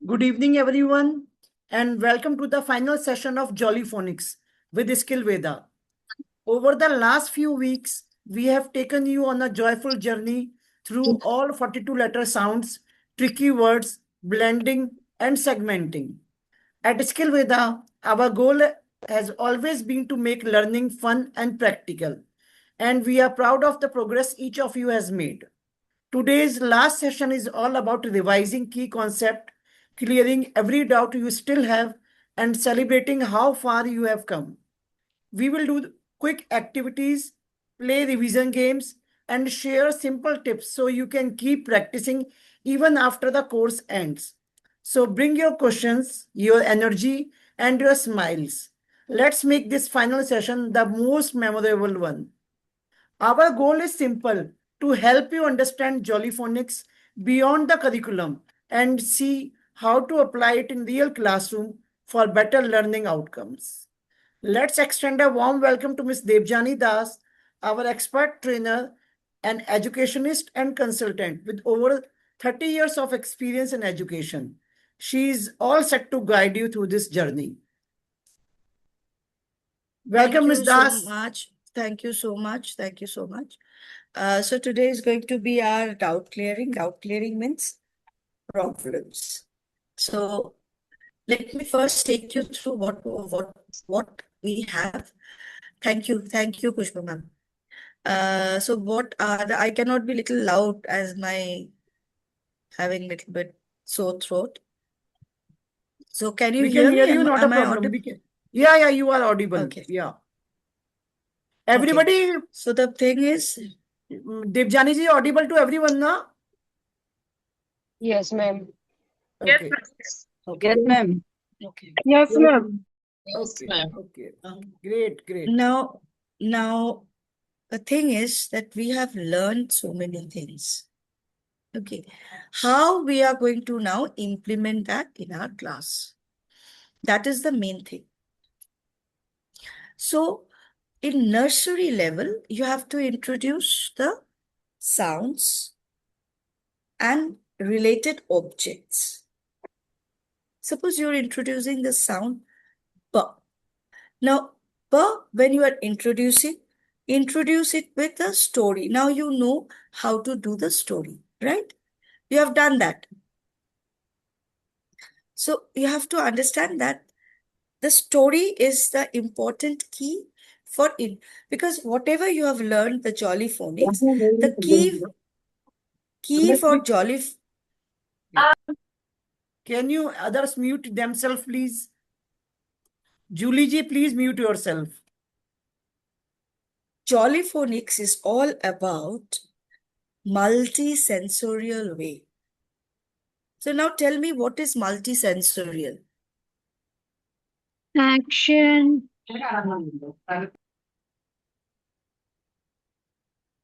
Good evening, everyone, and welcome to the final session of Jolly Phonics with Skill Veda. Over the last few weeks, we have taken you on a joyful journey through all 42 letter sounds, tricky words, blending, and segmenting. At Skill Veda, our goal has always been to make learning fun and practical, and we are proud of the progress each of you has made. Today's last session is all about revising key concept, clearing every doubt you still have, and celebrating how far you have come. We will do quick activities, play revision games, and share simple tips so you can keep practicing even after the course ends. So bring your questions, your energy, and your smiles. Let's make this final session the most memorable one. Our goal is simple, to help you understand Jollyphonics beyond the curriculum and see how to apply it in real classroom for better learning outcomes. Let's extend a warm welcome to Ms. Devjani Das, our expert trainer, an educationist and consultant with over 30 years of experience in education. She is all set to guide you through this journey. Welcome, Ms. Das. Thank you so much. So today is going to be our doubt clearing. Doubt clearing means problems. So let me first take you through what we have. Thank you, Pushpa ma'am. So what are I cannot be little loud as my having little bit sore throat. So can you hear me? We can hear you, not a problem. Yeah, you are audible. Okay. Yeah. Everybody. Okay. So the thing is, Devjani ji audible to everyone, na? Yes, ma'am. Okay. Okay. Yes, ma'am. Okay. Yes, ma'am. Okay. Okay. Great. Now, the thing is that we have learned so many things. Okay. How we are going to now implement that in our class? That is the main thing. So, in nursery level, you have to introduce the sounds and related objects. Suppose you're introducing the sound P. Now, P, when you are introduce it with a story. Now you know how to do the story, right? You have done that. So you have to understand that the story is the important key for it. Because whatever you have learned, the Jolly Phonics, the key for Jolly... Can you others mute themselves, please? Julie ji, please mute yourself. Jolly Phonics is all about multi-sensorial way. So now tell me, what is multi-sensorial? Action.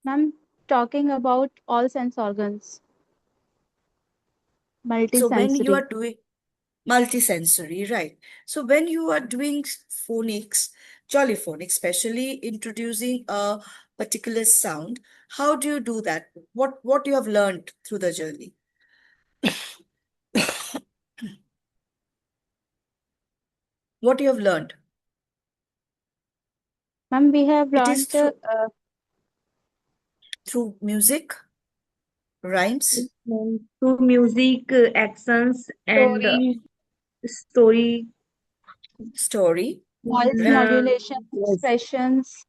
I'm talking about all sense organs. So when you Multisensory. are doing multi-sensory, right? So when you are doing phonics, Jolly Phonics, especially introducing a particular sound, how do you do that? What you have learned through the journey? What you have learned? Ma'am, we have It is learned through music, rhymes, Through music, actions, and story. story, voice right? modulation, Yes. expressions,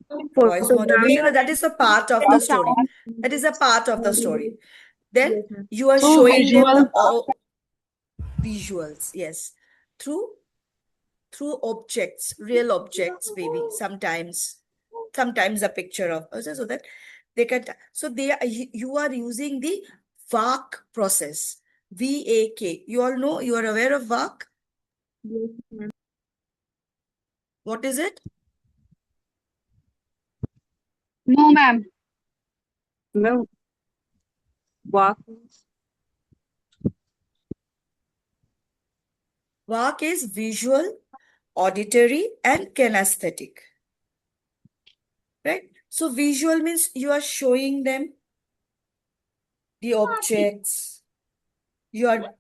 Voice modulation. That is a part of the and story. sound. That is a part of the story. Then Yes, ma'am. you are Through showing them the visuals. all visuals, yes. Through objects, real objects, maybe sometimes a picture of so that they can. So you are using the VAK process. VAK. You all know, you are aware of VAK? Yes, ma'am. What is it? No, ma'am. No. Walk. VAK is visual, auditory, and kinesthetic. Right? So visual means you are showing them the objects. You are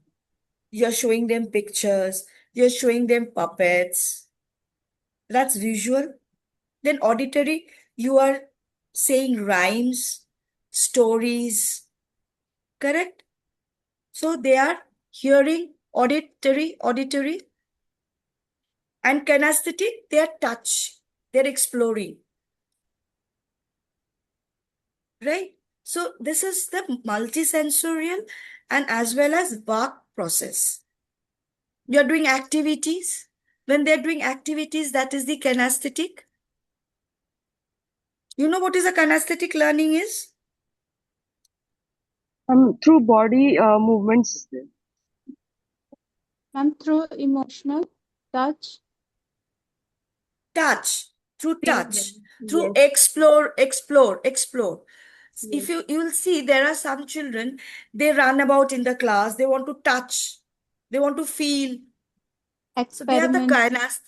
You're showing them pictures, you're showing them puppets. That's visual. Then auditory, you are saying rhymes, stories, correct? So they are hearing, auditory, and kinesthetic, they are touch, they're exploring, right? So this is the multisensorial and as well as vak process. You're doing activities. When they're doing activities, that is the kinesthetic. You know what is a kinesthetic learning is? Through body movements. Ma'am, through emotional touch. Touch, through touch, through Yes. explore. If Yes. you will see, there are some children, they run about in the class, they want to touch, they want to feel. So they are the Experiment.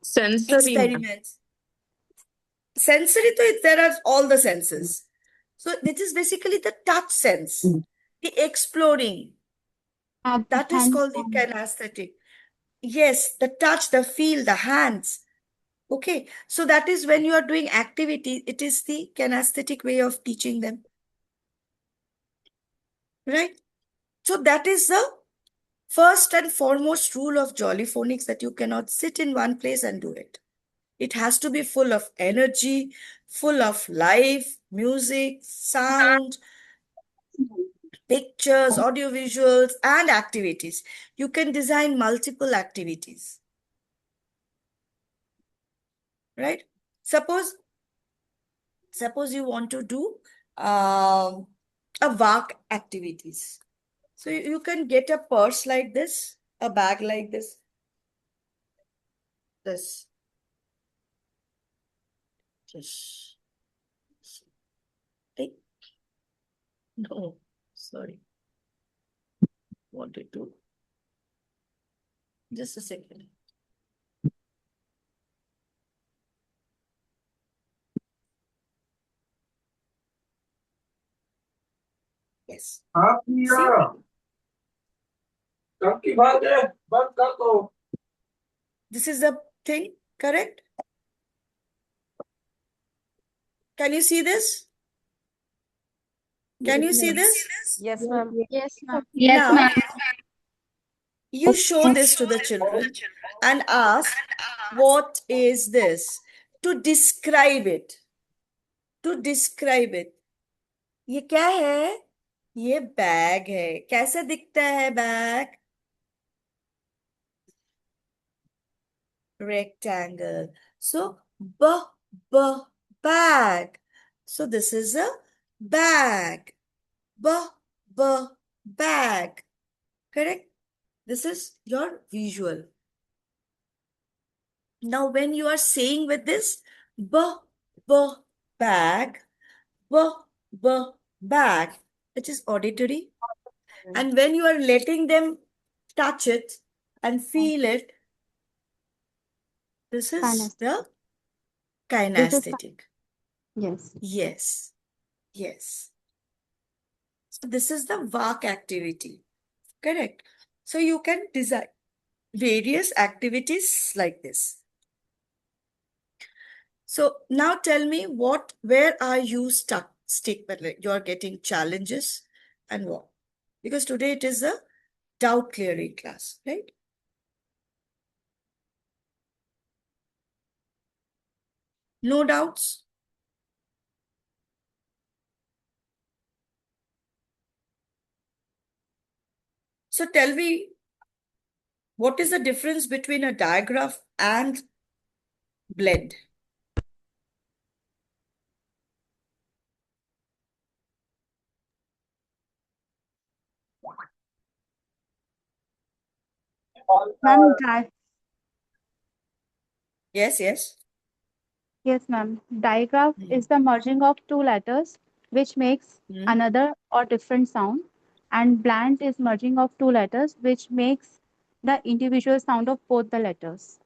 Sensory. experiments. Sensory, so there are all the senses. So this is basically the touch sense, the exploring. At the That is called the hands-on. kinesthetic. Yes, the touch, the feel, the hands. Okay, so that is when you are doing activity, it is the kinesthetic way of teaching them. Right? So that is the first and foremost rule of Jolly Phonics, that you cannot sit in one place and do it. It has to be full of energy, full of life, music, sound, pictures, audio visuals, and activities. You can design multiple activities. Right? Suppose you want to do a VAK activities. So you can get a purse like this, a bag like this. Just hey. No, sorry. Wanted to. Just a second. Yes. This is the thing, correct? Can you see this? Can you see this? Yes, ma'am. Yes, ma'am. Now, you show this to the children and ask, what is this? To describe it. To describe it. ये क्या है? ये bag है. कैसे दिखता है bag? Rectangle. So, bag. So this is a bag. Bag. Correct? This is your visual. Now, when you are saying with this, bag, bag, it is auditory. And when you are letting them touch it and feel it, this is the kinesthetic. Yes. Yes. So this is the VAK activity. Correct. So you can design various activities like this. So now tell me where are you stuck? You are getting challenges and what? Because today it is a doubt clearing class, right? No doubts? So tell me, what is the difference between a digraph and blend? Ma'am, Yes. yes, ma'am. Digraph is the merging of two letters, which makes another or different sound. And blend is merging of two letters, which makes the individual sound of both the letters.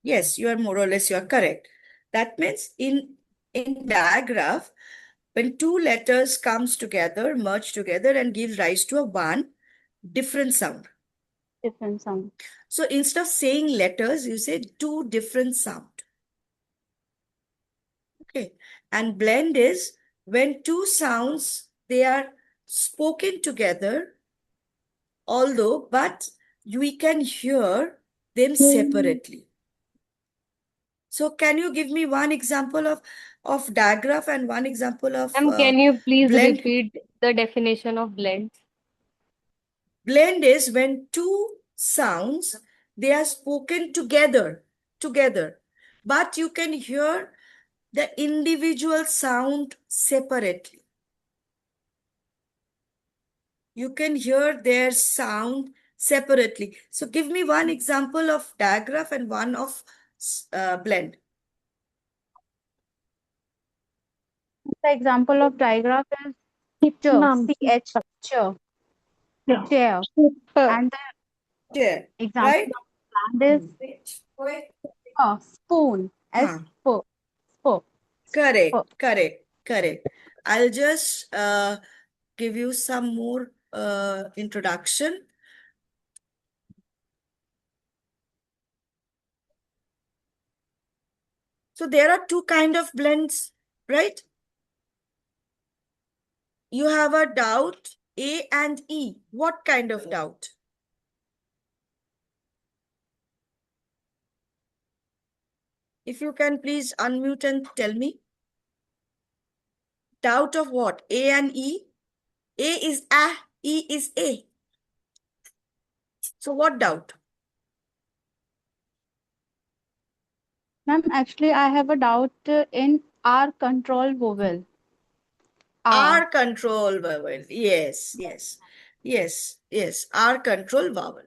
Yes, you are more or less, you are correct. That means in digraph, when two letters comes together, merge together and give rise to a one, different sound. Different sound. So instead of saying letters, you say two different sound. Okay. And blend is when two sounds, they are spoken together, but we can hear them separately. So can you give me one example of digraph and one example of Can you please blend? repeat the definition of blend? Blend is when two sounds, they are spoken together, but you can hear the individual sound separately. You can hear their sound separately. So give me one example of digraph and one of blend. The example of digraph is chair, Ma'am. CH, chair, Yeah. chair. And the Chair, example right? of plant is spoon, Huh. spoon. Correct. I'll just give you some more introduction. So there are two kind of blends, right? You have a doubt, A and E. What kind of doubt? If you can please unmute and tell me. Doubt of what? A and E? A is A, E is A. So what doubt? Ma'am, actually, I have a doubt in R control vowel. R control vowel. Yes. R control vowel.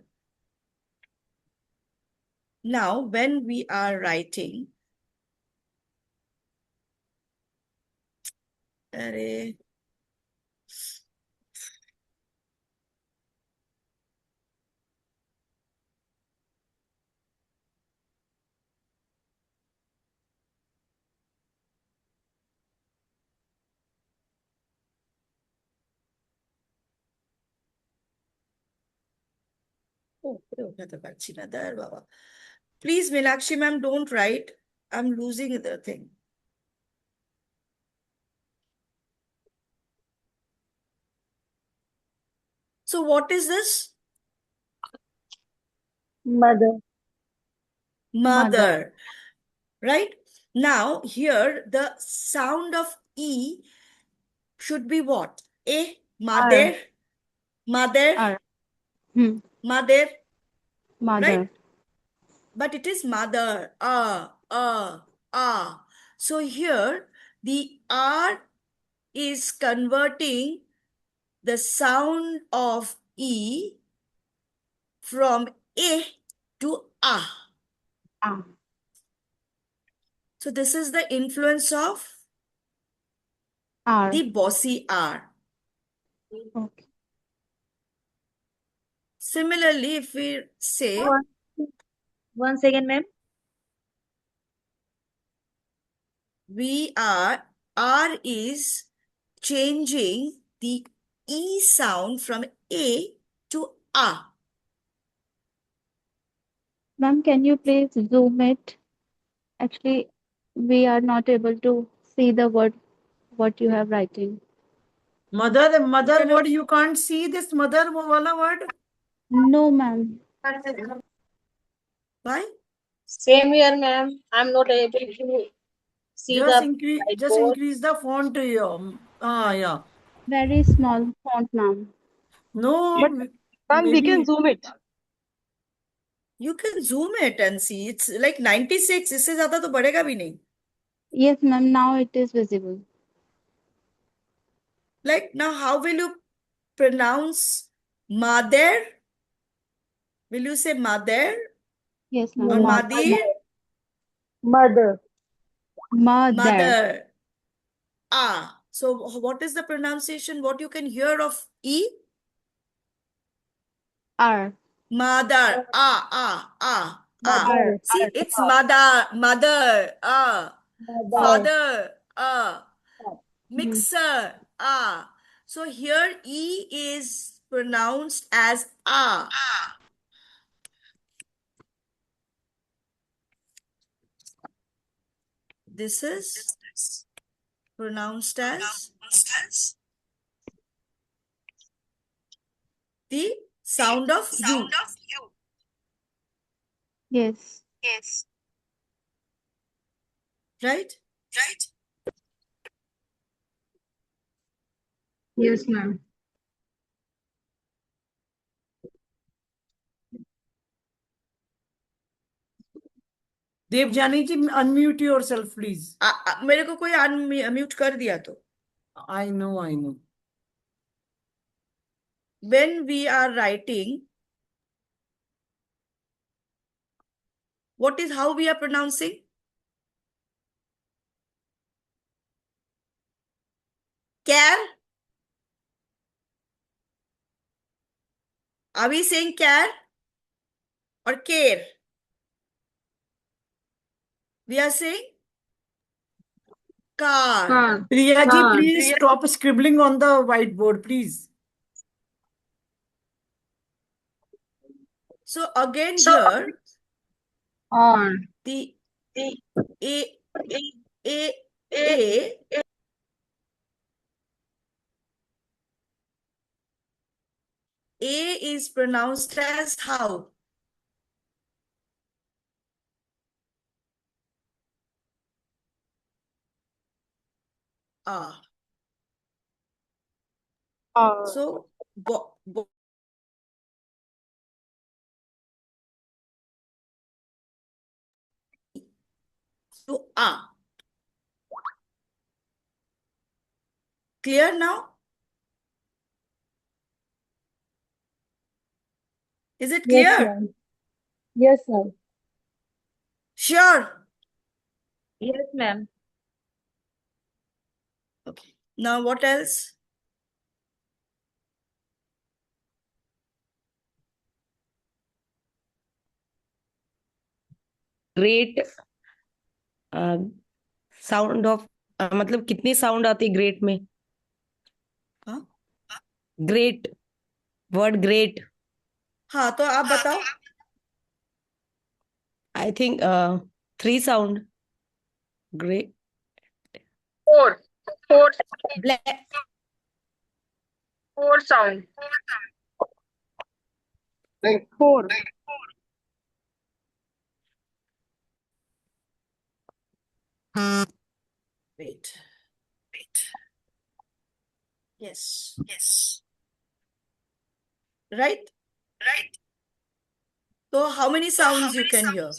Now, when we are writing, array, please, Meenakshi ma'am, don't write. I'm losing the thing. So what is this? Mother. Mother. Right? Now, here, the sound of E should be what? A, mother, mother, R. mother, Mother. right? But it is mother, ah. So here, the R is converting the sound of E from A to A. Ah. So this is the influence of R. the bossy R. Okay. Similarly, if we say, One second, ma'am. R is changing the E sound from A to A. Ma'am, can you please zoom it? Actually, we are not able to see the word what you have writing. Mother cannot- word, you can't see this mother wala word? No, ma'am. Why? Same here, ma'am. I'm not able to see Just the increase, whiteboard. the font to you. Yeah. Very small font, ma'am. No, But ma'am, we can maybe zoom it. You can zoom it and see. It's like 96. इससे ज़्यादा तो बढ़ेगा भी नहीं. Yes, ma'am. Now it is visible. Like now, how will you pronounce mother? Will you say mother Yes, or ma'am. madir? Mother. Mother. Mother. Ah. So what is the pronunciation? What you can hear of E? R. Mother. Mother. See, it's mother. Mother. Father. Hmm. Mixer. So here E is pronounced as ah. This is pronounced as the sound of U, Yes. right? Yes, ma'am. Devjani ji, unmute yourself, please. मेरे को कोई unmute कर दिया तो. I know. When we are writing, what is how we are pronouncing? Care? Are we saying care or care? We are saying car. Car. Priya ji, Car. please stop scribbling on the whiteboard, please. So again here, Or. the A is pronounced as how? Ah. So to ah. Clear now? Is it Yes, clear? ma'am. Yes, ma'am. Sure. Yes, ma'am. Okay. Now what else? Great sound of मतलब कितनी sound आती है great में? हाँ? Great, word great, हाँ, तो आप बताओ. I think 3 sound. Great, Four black, sound. Four. Wait. Yes. Right? So how many sounds you can hear?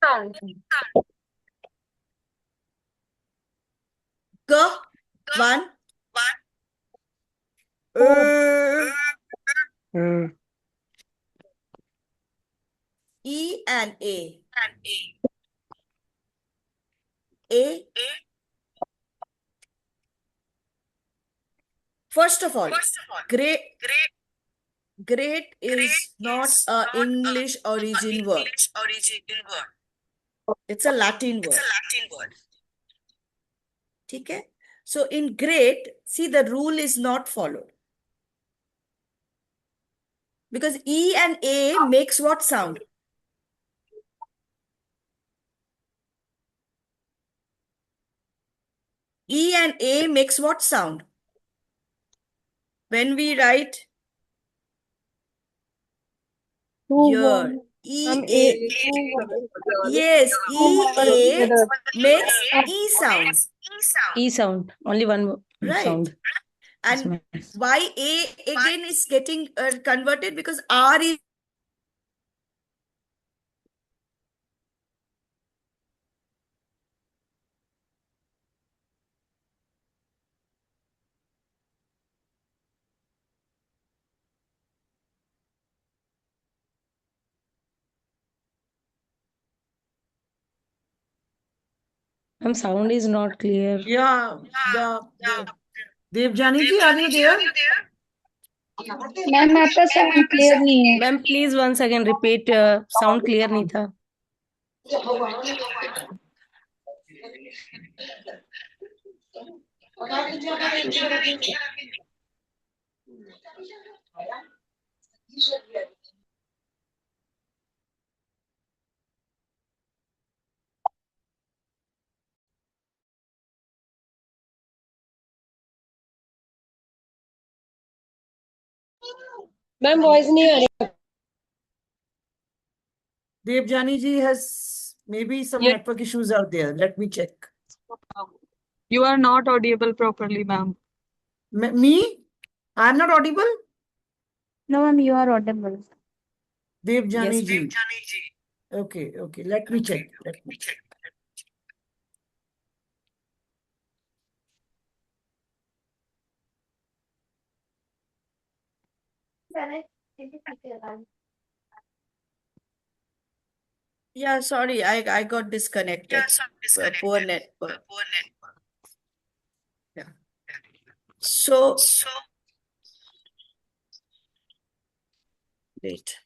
Sound. G, one. E and A. A. First of all, great is not a English origin word. It's a Latin word. Okay? So in great, see, the rule is not followed. Because E and A makes what sound? E and A makes what sound? When we write here, E-A. Yes, E-A makes E sound. E sound, only one Right. sound. And why A again is getting converted? Because R is Sound is not clear. Yeah. Devjani ji, are you there? Ma'am आपका sound clear नहीं है. Ma'am please once again repeat. Sound clear नहीं था. Ma'am voice नहीं आ रही। Devjani ji has maybe some Yes. network issues out there. Let me check. You are not audible properly, ma'am. Me? I'm not audible? No, ma'am, you are audible. Devjani Yes. ji. Okay, okay. Let me check. Let me check. Yeah, sorry, I got disconnected. Poor network. Yeah. So, wait.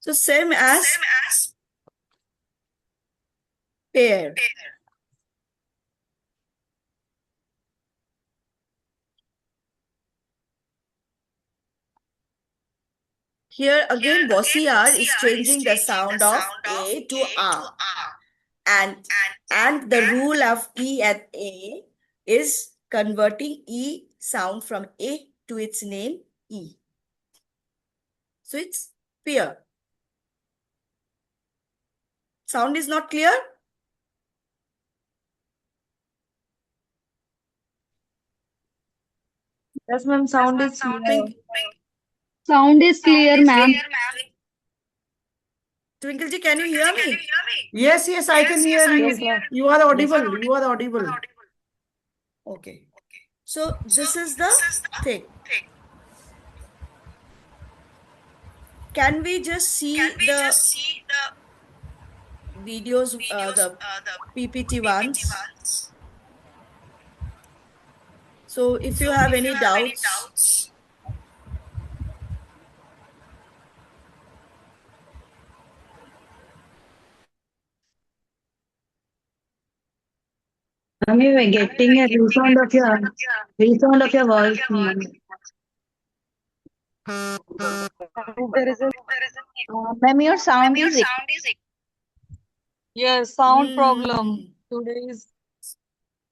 So same as pair. Here again, bossy R is changing the sound of A to R. And the rule of E at A is converting E sound from A to its name E. So it's pair. Sound is not clear? Yes, ma'am. Sound is clear. Sound is clear, ma'am. Twinkle ji, can you hear me? Yes, yes, I can hear you. Yes, ma'am. You are audible. You are audible. Okay. So this is the thing. Can we just see the videos, the PPT ones? So if you have any doubts, Ma'am, you were getting a resound of your voice, ma'am. There is a Ma'am, your sound is yes sound problem. Today is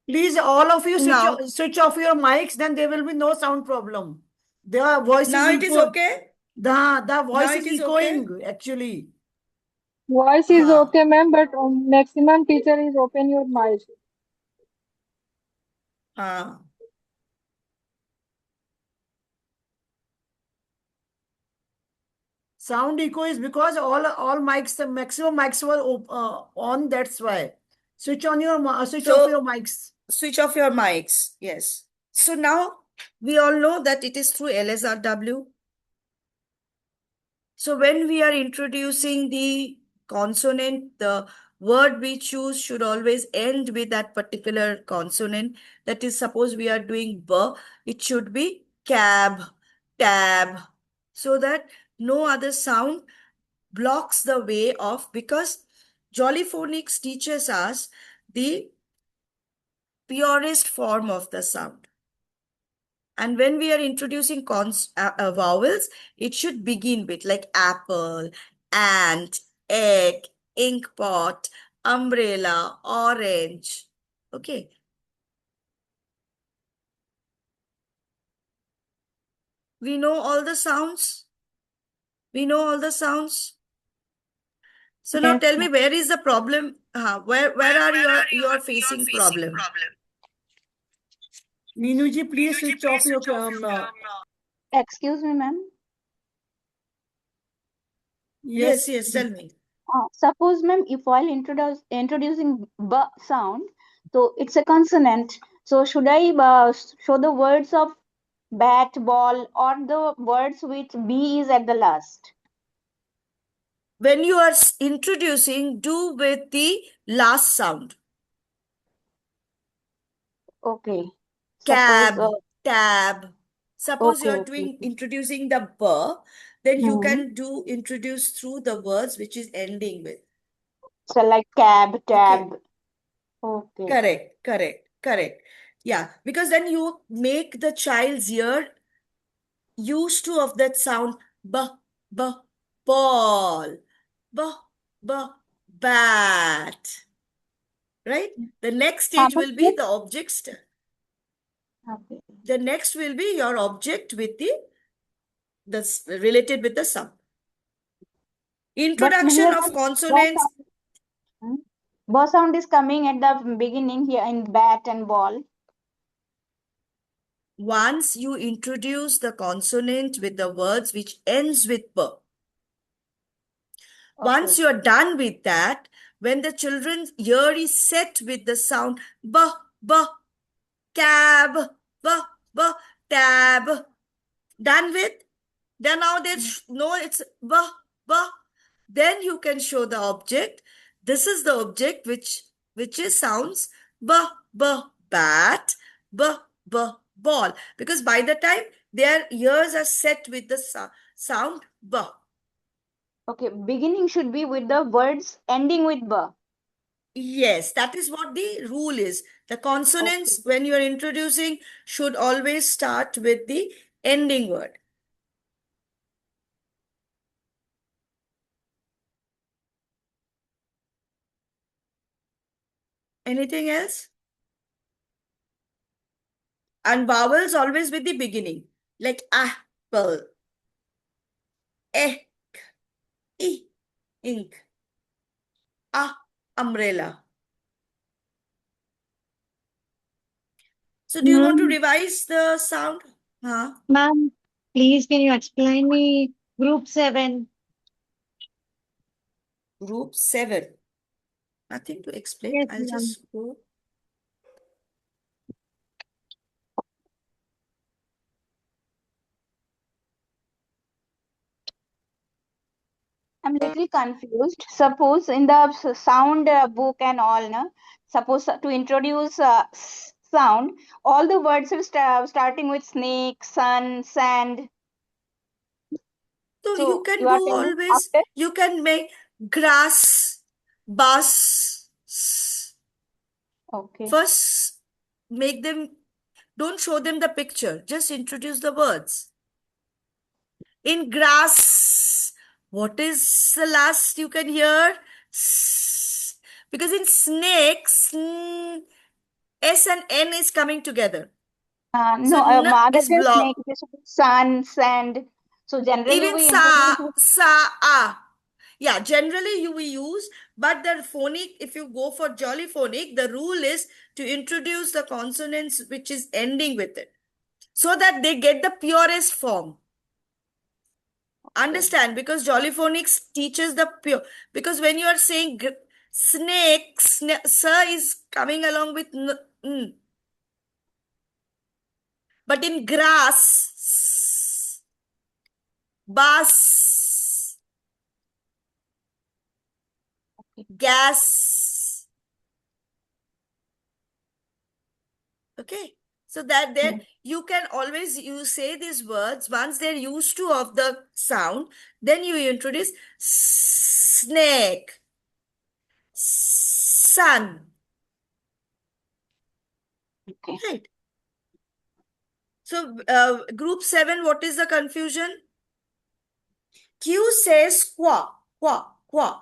Please, all of you Now- switch off your mics, then there will be no sound problem. Their voice now is it is echo. okay? The voice Now it is is okay? echoing, actually. Voice is हाँ. okay, ma'am, but maximum teacher is open your mic. हाँ. Sound echo is because all mics, the maximum mics were on. That's why. Switch on your switch off your mics. Switch off your mics. Yes. So now we all know that it is through LSRW. So when we are introducing the consonant, the word we choose should always end with that particular consonant. That is, suppose we are doing B, it should be cab, tab, so that no other sound blocks the way of, because Jolly Phonics teaches us the purest form of the sound. And when we are introducing vowels, it should begin with like apple, ant, egg, ink pot, umbrella, orange. Okay. We know all the sounds. We know all the sounds. So now Yes, tell me, where is the problem? Where are you are facing problem? Meenu ji, please switch off your Excuse me, ma'am. Yes, tell me. Suppose, ma'am, if while introducing b sound, so it's a consonant. So should I show the words of bat, ball, or the words with B is at the last? When you are introducing, do with the last sound. Okay. Cab, Suppose, tab. Suppose okay, you're okay. introducing the b, then you Hmm. can introduce through the words which is ending with. So like cab, Okay. tab. Okay. Correct. Yeah, because then you make the child's ear used to of that sound. B, b, ball. B, b, bat. Right? The next How stage much will be more? the objects. Okay. The next will be your object with that's related with the sound. But Introduction here of the consonants. ba sound is coming at the beginning here in bat and ball. Once you introduce the consonant with the words which ends with b. Once Okay. you are done with that, when the children's ear is set with the sound b, b, cab, b, b, tab, done with, then now they know it's b, b, then you can show the object. This is the object which is sounds b, b, bat, b, b, ball. Because by the time their ears are set with the sound b. Okay. Beginning should be with the words ending with ba. Yes, that is what the rule is. The consonants, Okay. when you are introducing, should always start with the ending word. Anything else? And vowels always with the beginning, like apple, ek, I, ink, umbrella. So do you want to Ma'am, revise the sound? Huh? ma'am, please can you explain me group 7? Group 7. Nothing to explain. Yes, I'll ma'am. just go. I'm little confused. Suppose in the sound book and all, no? Suppose to introduce sound, all the words are starting with snake, sun, sand. So you So can you are go telling always, after? you can make grass, bus. Okay. First, make them, don't show them the picture, just introduce the words. In grass, what is the last you can hear? S. Because in snakes, S and N is coming together. So No, N other is than snake, block. it is sun, sand. So generally Even we introduce with a. Yeah, generally you will use, but the phonic, if you go for jolly phonic, the rule is to introduce the consonants which is ending with it, so that they get the purest form. Understand? Because jolly phonics teaches the pure. Because when you are saying snake, sir is coming along with n. But in grass, bus, gas. Okay. So that then you can always say these words once they're used to of the sound, then you introduce snake, sun. okay. Right. So group 7, what is the confusion? Q says qua, qua, qua.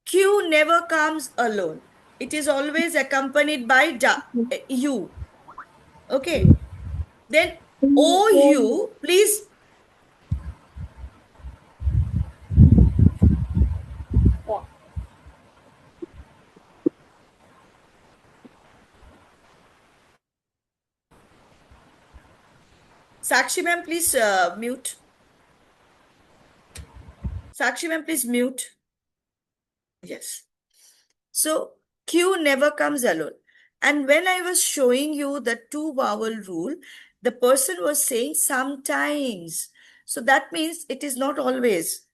Q never comes alone. It is always accompanied by U. Okay. Then OU, please. Sakshi ma'am, please mute. Sakshi ma'am, please mute. Yes. So Q never comes alone. And when I was showing you the two vowel rule, the person was saying sometimes. So that means it is not always.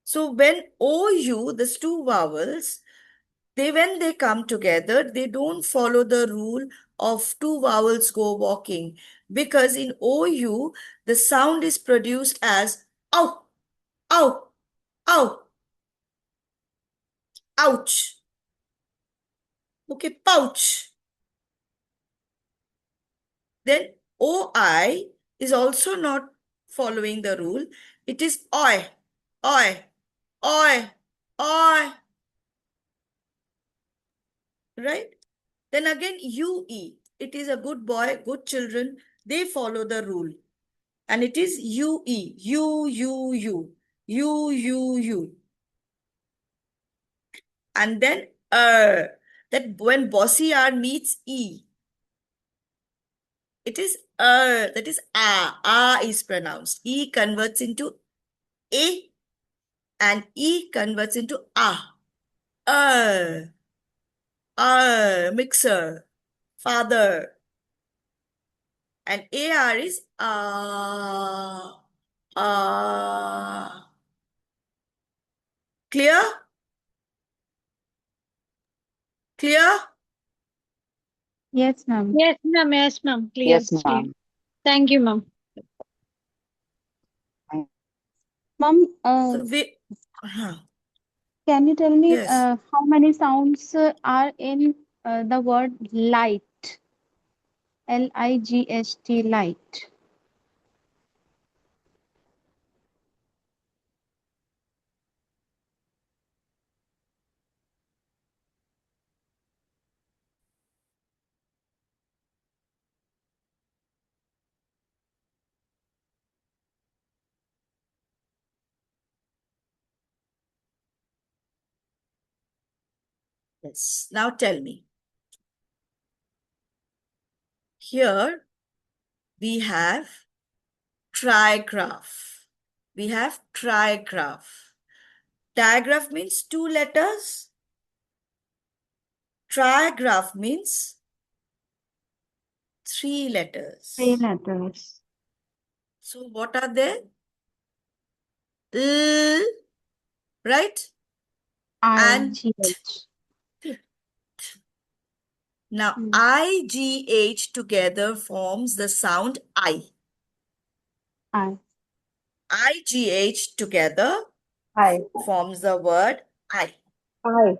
So when OU, these two vowels, when they come together, they don't follow the rule of two vowels go walking, because in OU, the sound is produced as ow, ow, ow, ouch. Okay, pouch. Then OI is also not following the rule. It is oi, oi, oi, oi. Right? Then again UE. It is a good boy, good children. They follow the rule. And it is UE. U, U, U. U, U, U. And then that when bossy R meets E, it is that is A. A is pronounced. E converts into A and E converts into A. Mixer, father. And AR is Clear? Clear? Yes, ma'am. Yes, ma'am. Yes, ma'am. Clear. Yes, Clear. ma'am. Thank you, ma'am. Ma'am, So can you tell me yes. how many sounds are in the word light? L-I-G-H-T, light. Yes. Now tell me. Here we have trigraph. We have trigraph. Digraph means two letters. Trigraph means three letters. 3 letters. So what are they? L, right? And I-G-H. now Hmm. IGH together forms the sound I. I. IGH together I. forms the word I. I.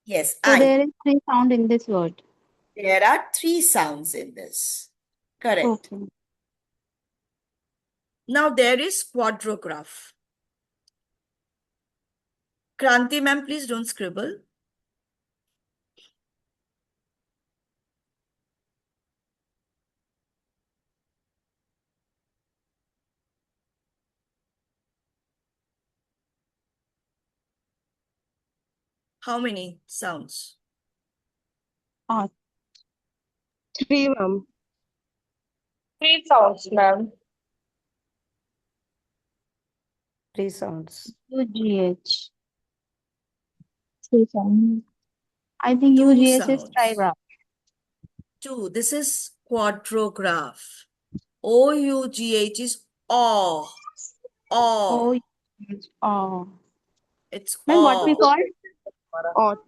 Yes, So I. there is 3 sound in this word. There are three sounds in this. Correct. Okay. Now there is quadrograph. Kranti ma'am, please don't scribble. How many sounds? Odd. 3, ma'am. 3 sounds, ma'am. 3 sounds. U-G-H. 3 sounds. I think Two U-G-H is sounds. trigraph. Two. This is quadrograph. OUGH is aw. Aw. O-U-G-H. Oh. It's Ma'am, what we aw. call Ought.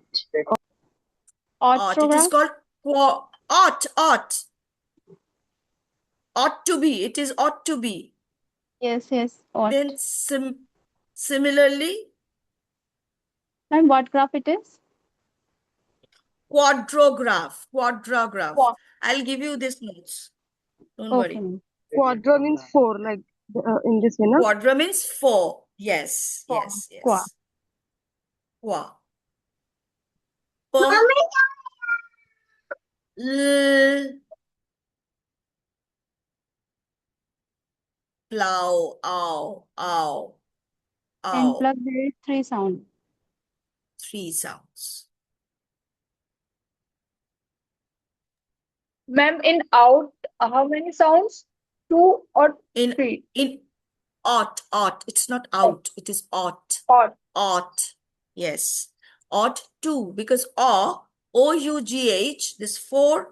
Ought. It is orthograph? called ought. Ought. Ought to be. It is ought to be. Yes, yes. What? Then similarly, Ma'am, what graph it is? quadrograph. Quadrograph. Qua- I'll give you these notes. Don't Okay, worry. ma'am. Quadra means 4, like in this way, no? Quadra means four. Yes, Qua. yes, Qua. yes. Qua. P, L, plow, ow, ow, And ow. plug there is 3 sound. Three sounds. Ma'am, in out, how many sounds? 2 or In 3? ought. It's not out. It is ought. Or Ought. Yes. Ought to, because aw O-U-G-H, this four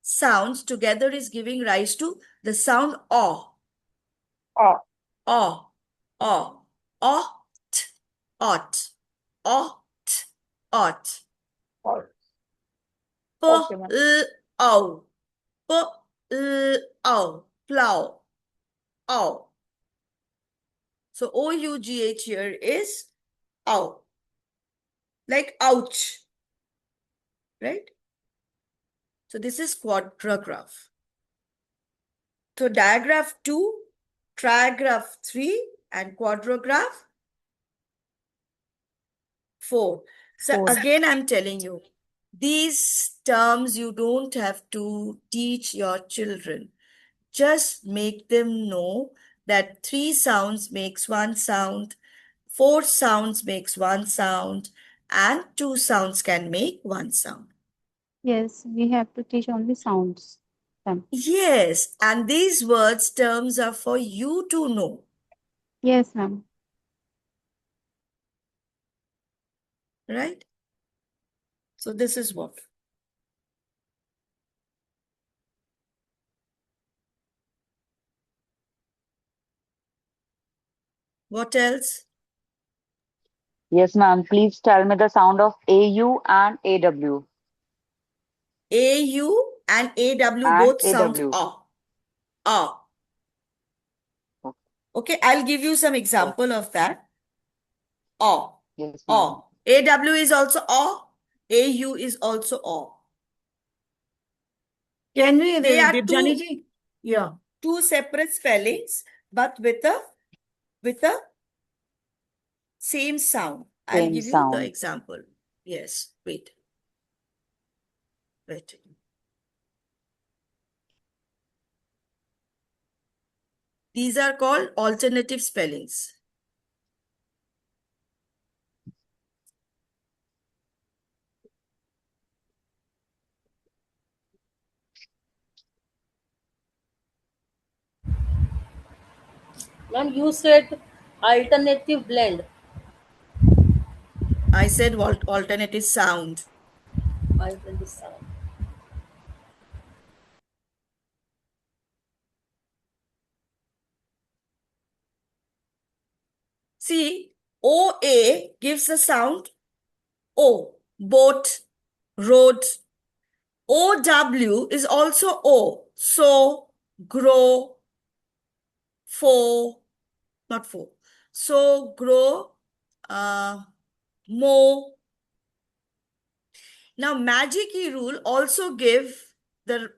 sounds together is giving rise to the sound O. O. O. O. Ot. Ot. Ot. Ot. O. P. Okay, ma'am. L. O. P. L. O. Plow. O. So O-U-G-H here is O. Like ouch. Right? So this is quadrigraph. So digraph 2, trigraph 3, and quadrigraph 4. So Four. again, I'm telling you, these terms you don't have to teach your children. Just make them know that 3 sounds makes 1 sound, 4 sounds makes 1 sound, and 2 sounds can make 1 sound. Yes, we have to teach only sounds. Them. Yes, and these words, terms are for you to know. Yes, ma'am. Right? So this is what. What else? Yes, ma'am. Please tell me the sound of AU and AW. AU and AW And both sound AW. A. A. Okay. Okay, I'll give you some example of that. A. Yes, A. ma'am. AW is also A. AU is also A. Can we, They are Dipjani ji? Yeah. two separate spellings, but with a same sound. I'll Same give you the sound. example. Yes, wait. Wait. These are called alternative spellings. Ma'am, you said alternative blend. I said alternative sound. Alternative sound. See, OA gives the sound O. Boat, road. OW is also O. So, grow, not four. So, grow, mow. Now, magic key rule also give the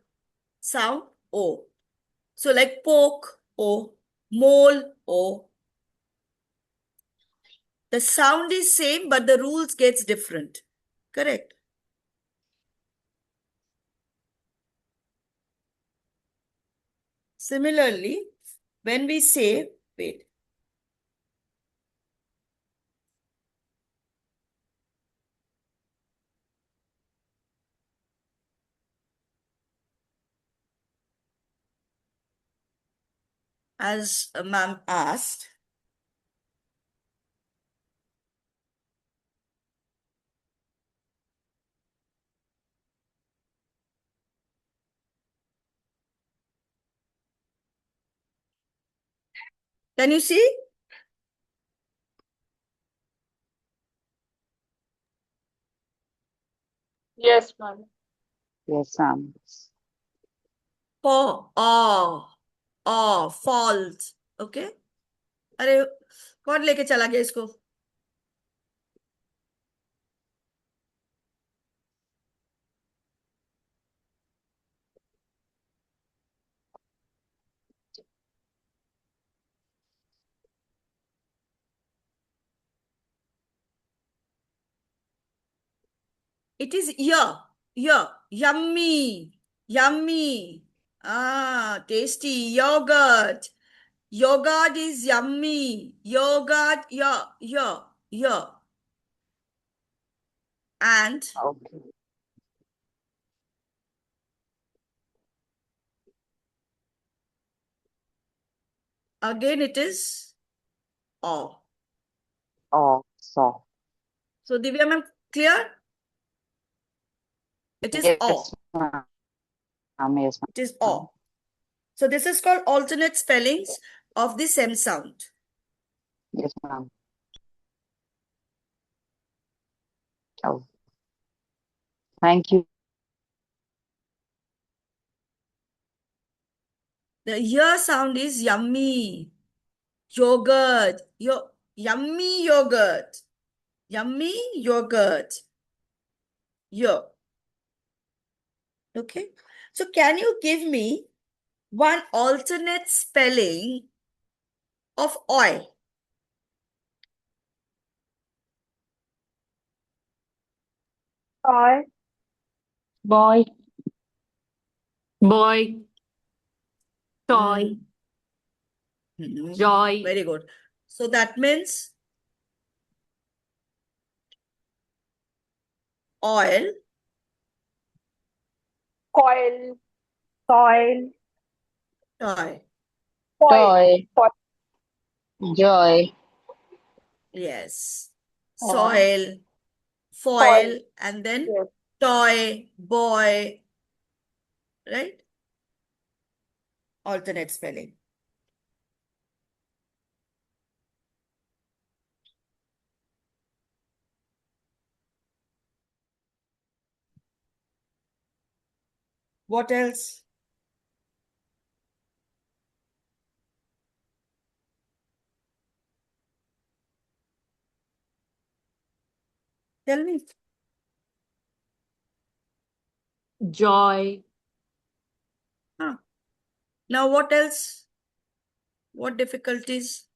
sound O. So, like poke, O, mole, O. The sound is same, but the rules gets different. Correct? Similarly, when we say, wait, as ma'am asked, can you see? Yes, ma'am. Yes, ma'am. Fault. Okay? अरे कौन लेके चला गया इसको? It is yummy, yummy. Ah, tasty yogurt. Yogurt is yummy. Yogurt, yeah. And Okay. again it is O. Oh, so. So Divya ma'am, clear? It is Yes, O. ma'am. Yes, ma'am. It is O. So this is called alternate spellings of the same sound. Yes, ma'am. Oh, thank you. The Y sound is yummy. Yogurt. Yummy yogurt. Yummy yogurt. Yo. Okay. So can you give me one alternate spelling of oil? Toy. Boy. Boy, toy, joy, Very good. So that means oil, Coil. Soil. toy. Foil. Toy, joy, Yes. Oh. Soil, foil, and then Yes. toy, boy. Right? Alternate spelling. What else? Tell me. joy, Now what else? What difficulties?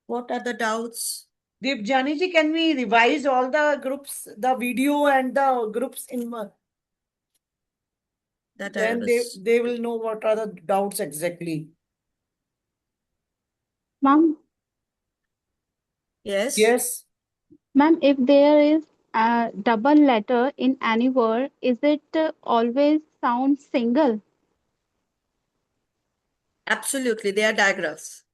What are the doubts? Devjani ji, can we revise all the groups, the video and the groups in one? That I Then was. they will know what are the doubts exactly. Ma'am, Yes. Yes. ma'am, if there is a double letter in any word, is it always sound single? Absolutely. They are digraphs.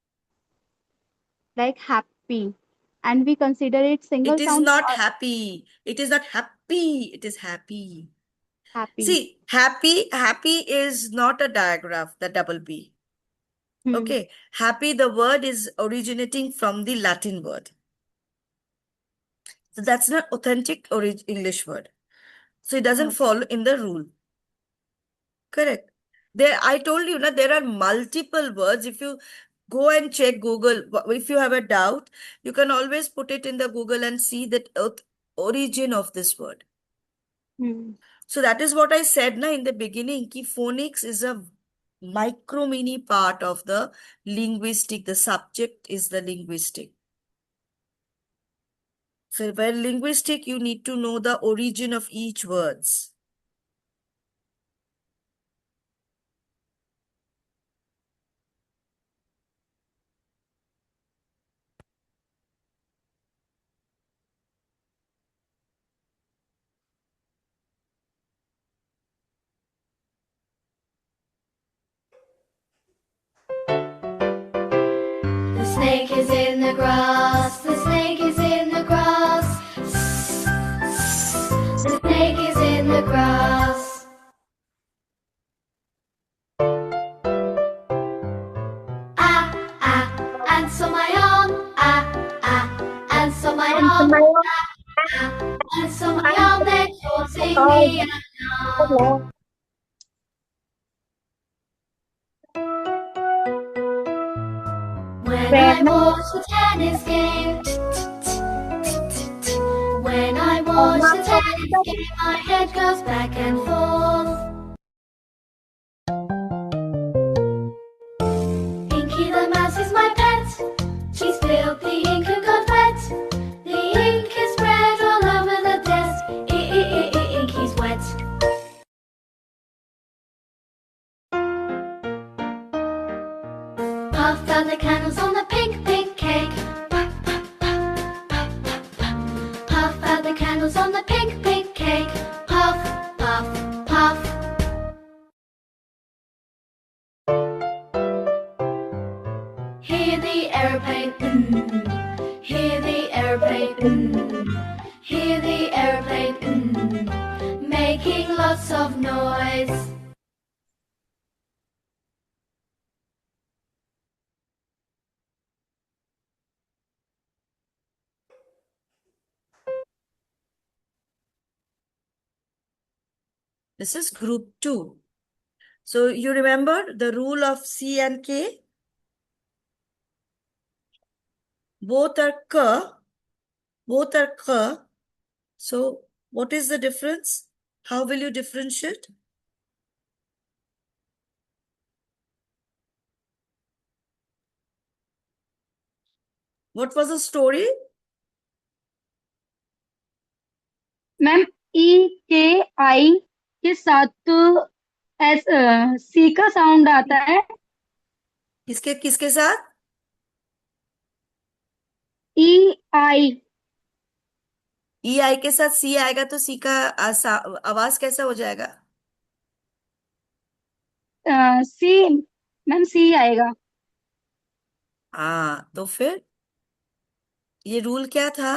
Like happy, and we consider it single It is sound not or happy. It is not happy. It is happy. happy. See, happy is not a digraph, the double B. Okay. Happy, the word is originating from the Latin word. So that's not authentic English word. So it doesn't Okay. fall in the rule. Correct. There, I told you, there are multiple words. If you go and check Google, if you have a doubt, you can always put it in the Google and see the origin of this word. So that is what I said in the beginning, ki phonics is a micro mini part of the linguistic. The subject is the linguistic. So when linguistic, you need to know the origin of each words. The snake is in the grass, the snake is in the grass. The snake is in the grass. Ants on my arm. Ants on my arm. Ants on my arm, they're causing me alarm. When I watch the tennis game, when I watch the tennis game, my head goes back and forth. Inky the mouse is my pet. She spilled the ink and got wet. The ink is spread all over the desk. Inky's wet. Puff out the candles on the pink, pink cake. Puff, puff, puff, puff, puff, puff. Puff out the candles on the pink, pink cake. Puff, puff, puff. Hear the aeroplane, hear the aeroplane, hear the aeroplane, making lots of noise. This is group 2. So you remember the rule of C and K? Both are K. Both are K. So what is the difference? How will you differentiate? What was the story? Ma'am ई के आई के साथ तो सी का sound आता है. किसके किसके साथ? ई आई ई आई के साथ सी आएगा तो सी का आवाज कैसा हो जाएगा? सी मैम सी आएगा. हाँ, तो फिर ये रूल क्या था?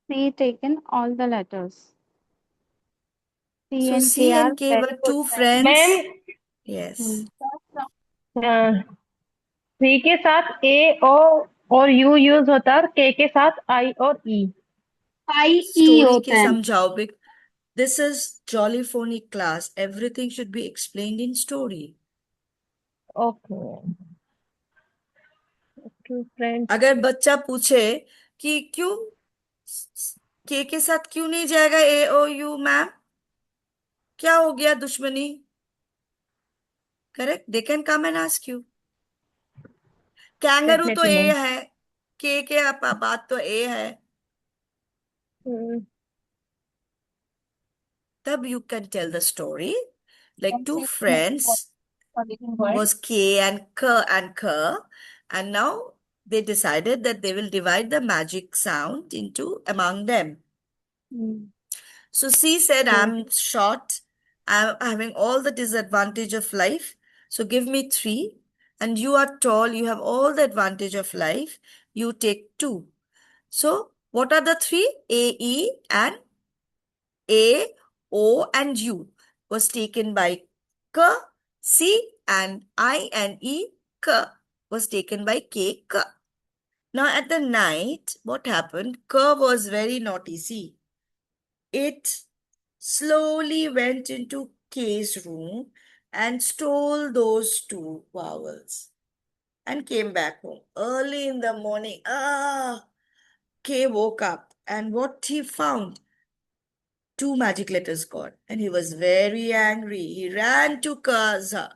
C taken all the letters. C So and C K are and K very were good two friends. friends. Ma'am Yes. सी के साथ ए और यू यूज होता है और के साथ आई और ई. आई ई Story होता के है. समझाओ. This is Jollyphonic class. Everything should be explained in story. Okay. Two friends. अगर बच्चा पूछे कि क्यों के साथ क्यों नहीं जाएगा ए ओ यू मैम, क्या हो गया दुश्मनी? Correct, they can come and ask you. Kangaroo तो Definitely, ए ma'am. है, के बात तो ए है. तब you can tell the story like two friends was K and K, and now they decided that they will divide the magic sound into among them. So C said, I'm short, I'm having all the disadvantage of life, so give me 3. And you are tall, you have all the advantage of life, you take 2. So what are the 3? A, O and U was taken by K, C and I and E, K was taken by K, K. Now at the night, what happened? K was very naughty. See, it slowly went into K's room and stole those 2 vowels and came back home. Early in the morning, K woke up and what he found? 2 magic letters gone, and he was very angry. He ran to Kaza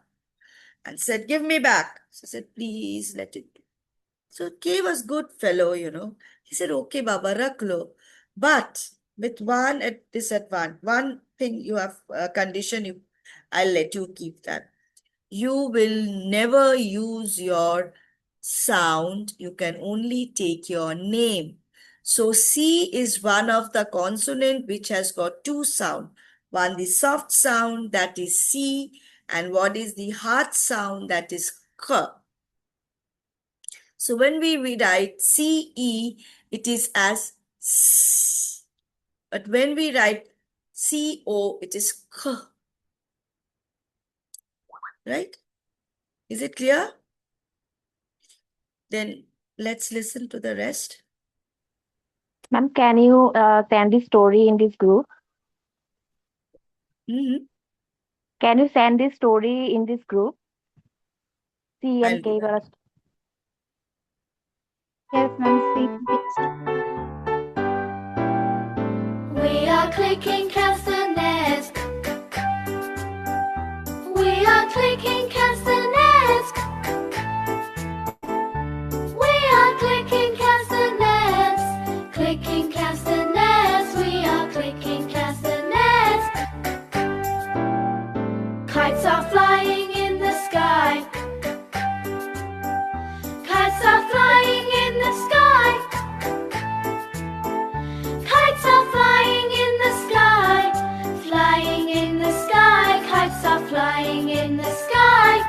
and said, give me back. So said, please let it go. So K was good fellow, you know. He said, okay, Baba, rakh lo. But with one disadvantage, one thing you have, condition, I'll let you keep that. You will never use your sound. You can only take your name. So C is one of the consonant which has got 2 sound. One the soft sound, that is C, and what is the hard sound, that is K. So when we write CE, it is as S. But when we write CO, it is K. Right? Is it clear? Then let's listen to the rest. Ma'am, can you send the story in this group? Can you send this story in this group? C I'll and do K that. were. Yes, ma'am. We are clicking castanets. We are clicking castanets. We are clicking castanets. Clicking castanets. We are clicking castanets. Kites are flying in the sky. Kites are flying in the sky. Kites are flying in the sky. Flying in the sky. Kites are flying in the sky.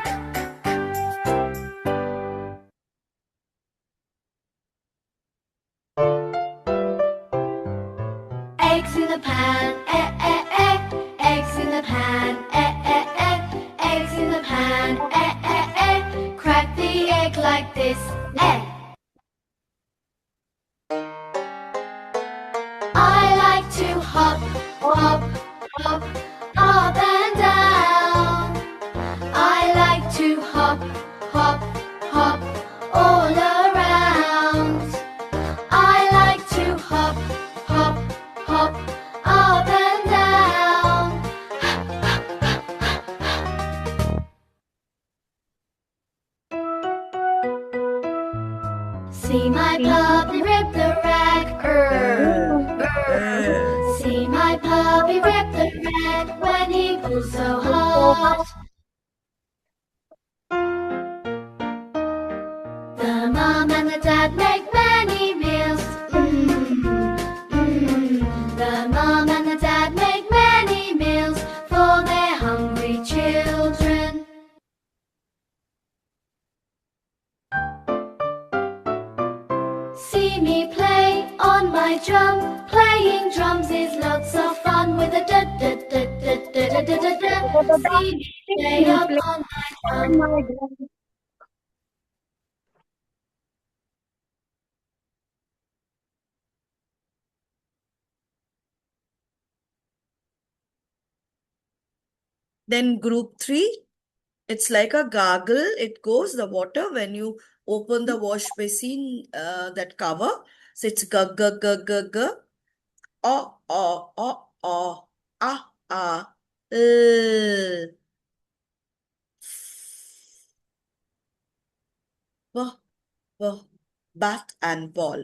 this egg. I like to hop, hop, hop, up and down. I like to hop, hop, hop, all around. I like to hop, hop, hop, up and down. See my puppy rip the rag, See my puppy rip the rag when he pulls so hard. The mom and the dad make many meals. The mom and the dad make many meals for their hungry children. See me play on my drum. Playing drums is lots of fun with a da da da da da da da da da. See me play upon my drum. Then group 3, it's like a gargle. It goes, the water, when you open the wash basin, that cover. So it's g, g, g, g, g. O, o, o, o, ah, l. B, b, bat and ball.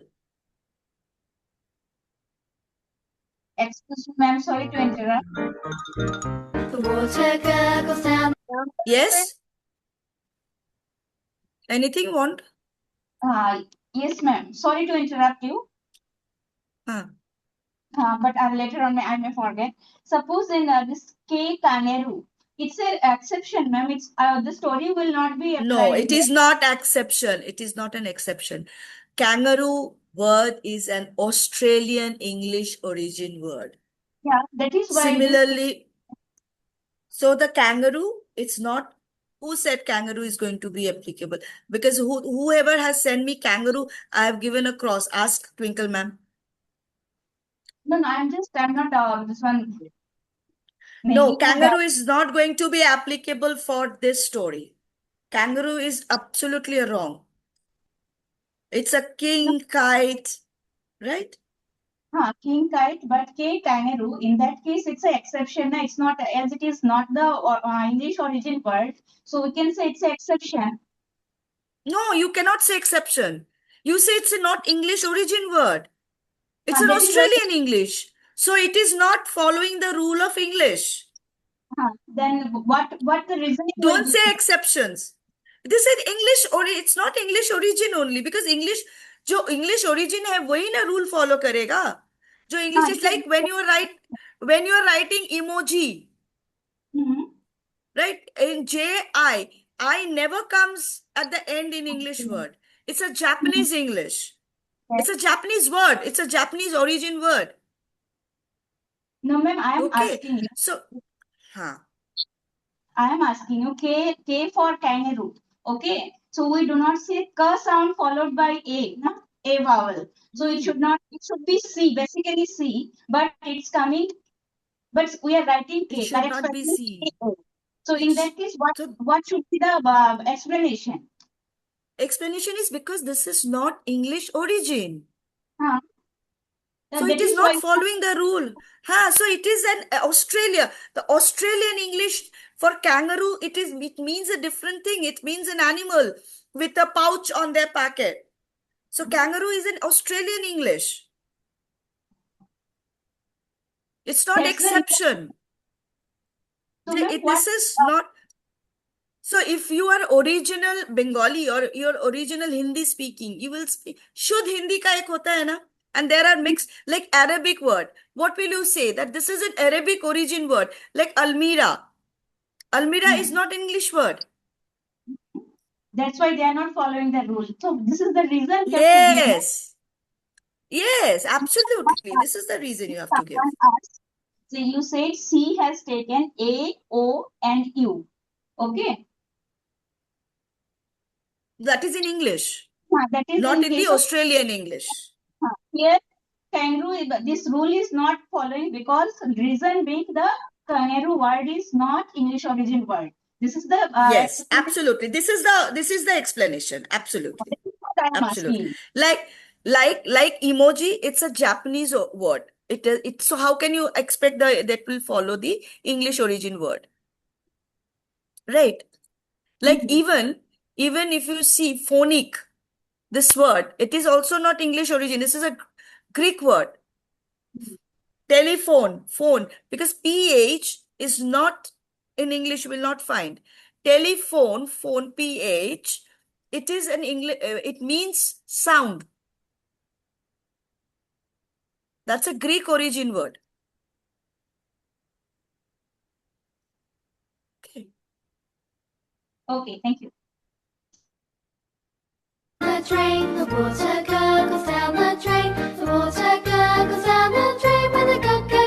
Excuse me, ma'am, sorry to interrupt. The water gurgles down. Yes? Anything want? Yes, ma'am. Sorry to interrupt you. But later on I may forget. Suppose in this K Kangaroo, it's an exception, ma'am. It's the story will not be applied. No, it is not exception. It is not an exception. Kangaroo word is an Australian English origin word. Yeah, that is why. Similarly, so the kangaroo, it's not. Who said kangaroo is going to be applicable? Because whoever has sent me kangaroo, I have given a cross. Ask Twinkle ma'am. No, I'm not this one. No, kangaroo is not going to be applicable for this story. Kangaroo is absolutely wrong. It's a king kite, right? King kite, but K kangaroo, in that case, it's an exception. It's not, as it is not the English origin word. So we can say it's an exception. No, you cannot say exception. You say it's a not English origin word. It's an that is why- Australian English. So it is not following the rule of English. Then what the reason? Don't say exceptions. This is English, or it's not English origin only, because English, जो English origin है वही ना rule follow करेगा. जो English is like when you are writing emoji, right? In I never comes at the end in English word. It's a Japanese English. It's a Japanese word. It's a Japanese origin word. No, ma'am, I am Okay. asking you. So, I am asking you K for kangaroo. Okay. So we do not say K sound followed by A, no? A vowel. So it should be C, basically C, but it's coming, but we are writing K. It should not be C. So in that case, what should be the explanation? Explanation is because this is not English origin. So That it is is not why- following the rule. So it is an Australia. The Australian English for kangaroo, it means a different thing. It means an animal with a pouch on their packet. So kangaroo is an Australian English. It's not That's the- exception. So ma'am, This is not. So if you are original Bengali or you're original Hindi speaking, you will speak. Shuddh Hindi ka ek hota hai na? And there are mixed, like Arabic word. What will you say? That this is an Arabic origin word, like Almira. Almira is not English word. That's why they are not following the rule. So this is the reason. Yes. Yes, absolutely. This is the reason you have to give. So you said C has taken A, O, and U. Okay. That is in English, That is not in case the of Australian English. here kangaroo. This rule is not following because reason being the kangaroo word is not English origin word. This is the Yes, absolutely. This is the explanation. Absolutely. what I am Absolutely. asking. Like emoji, it's a Japanese word. So how can you expect that will follow the English origin word? Right? Like even if you see phonic, this word, it is also not English origin. This is a Greek word. Telephone, phone, because PH is not in English, you will not find. Telephone, phone, PH, it is an English, it means sound. That's a Greek origin word. Okay, thank you. The drain, the water gurgles down the drain. The water gurgles down the drain with a gurgle.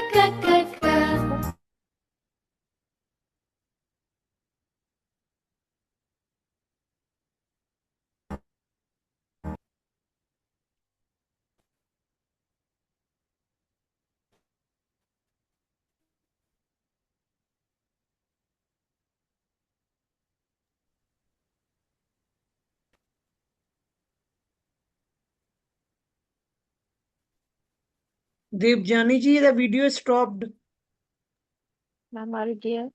Devjani ji, the video is stopped. Ma'am, are you there?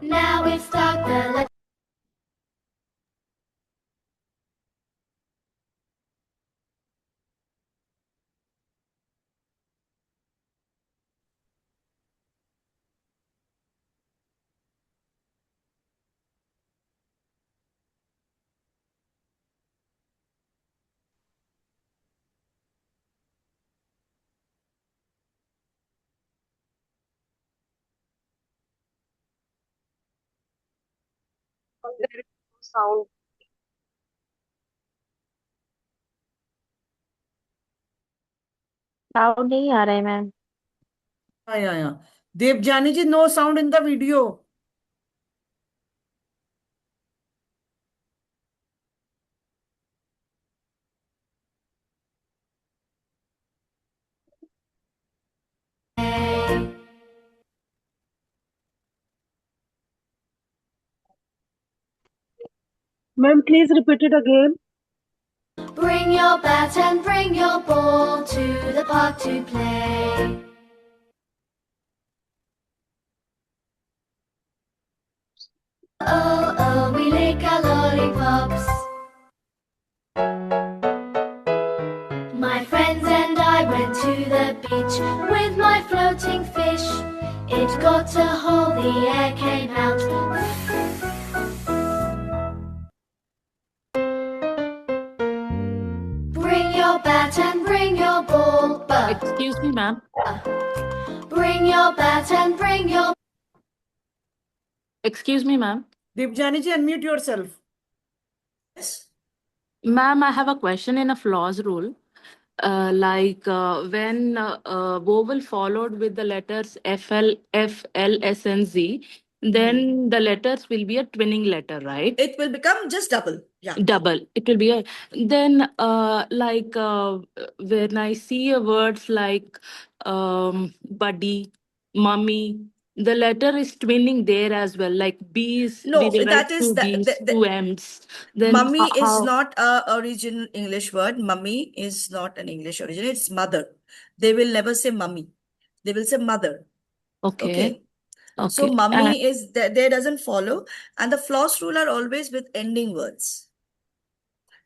Now it's dark, the There is no sound. Sound नहीं आ रहा है ma'am. Yeah. Devjani ji, no sound in the video. Ma'am, please repeat it again. Bring your bat and bring your ball to the park to play. Oh, oh, we lick our lollipops. My friends and I went to the beach with my floating fish. It got a hole, the air came out. Bring your bat and bring your ball. Excuse me, ma'am. Bring your bat and bring your. Excuse me, ma'am. Devjani ji, unmute yourself. Yes. Ma'am, I have a question in a flaws rule. When vowel followed with the letters FL, F, L, S, and Z, then the letters will be a twinning letter, right? It will become just double. Yeah. Double. It will be a. Then, when I see a words like buddy, mummy, the letter is twinning there as well. Like B's, No, we will that write is two that. B's, two M's. Then Mummy is how? not a origin English word. Mummy is not an English origin. It's mother. They will never say mummy. They will say mother. Okay. Okay. So Okay. mummy is there doesn't follow, and the floss rule are always with ending words.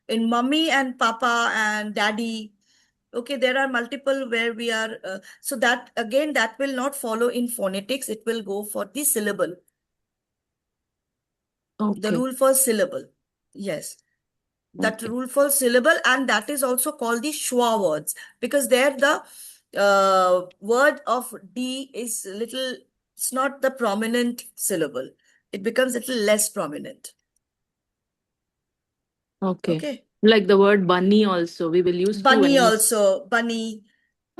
In mummy and papa and daddy, okay, there are multiple where we are. So that again, that will not follow in phonetics. It will go for the syllable. The Okay. rule for syllable. Yes. That Okay. rule for syllable, and that is also called the schwa words, because there the word of D is little, it's not the prominent syllable. It becomes a little less prominent. Okay. Okay. Like the word bunny also, we will use two Bunny N's. also, bunny.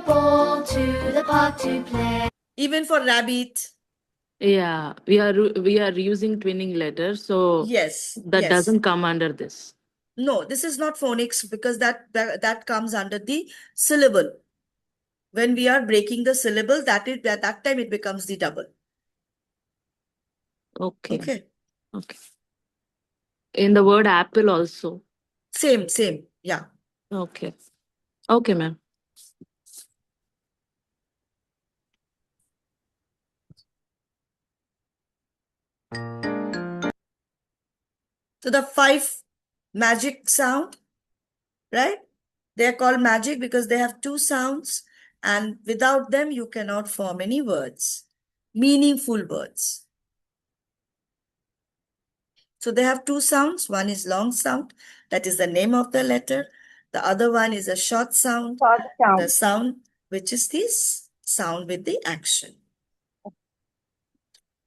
Ball to the park to play. Even for rabbit. Yeah, we are using twinning letters, so Yes, that yes. doesn't come under this. No, this is not phonics because that comes under the syllable. When we are breaking the syllable, that time it becomes the double. Okay. Okay. Okay. In the word apple also. Same. Yeah. Okay. Okay, ma'am. So the 5 magic sound, right? They are called magic because they have 2 sounds, and without them you cannot form any words, meaningful words. So they have 2 sounds. One is long sound, that is the name of the letter. The other one is a short sound, the sound which is this sound with the action.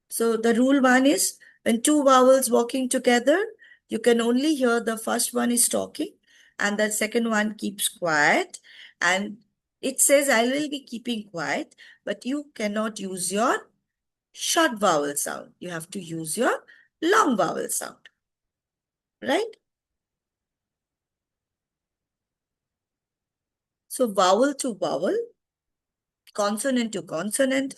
So the rule 1 is when 2 vowels walking together, you can only hear the first one is talking and the second one keeps quiet. And it says, I will be keeping quiet, but you cannot use your short vowel sound. You have to use your long vowel sound, right? So vowel to vowel, consonant to consonant,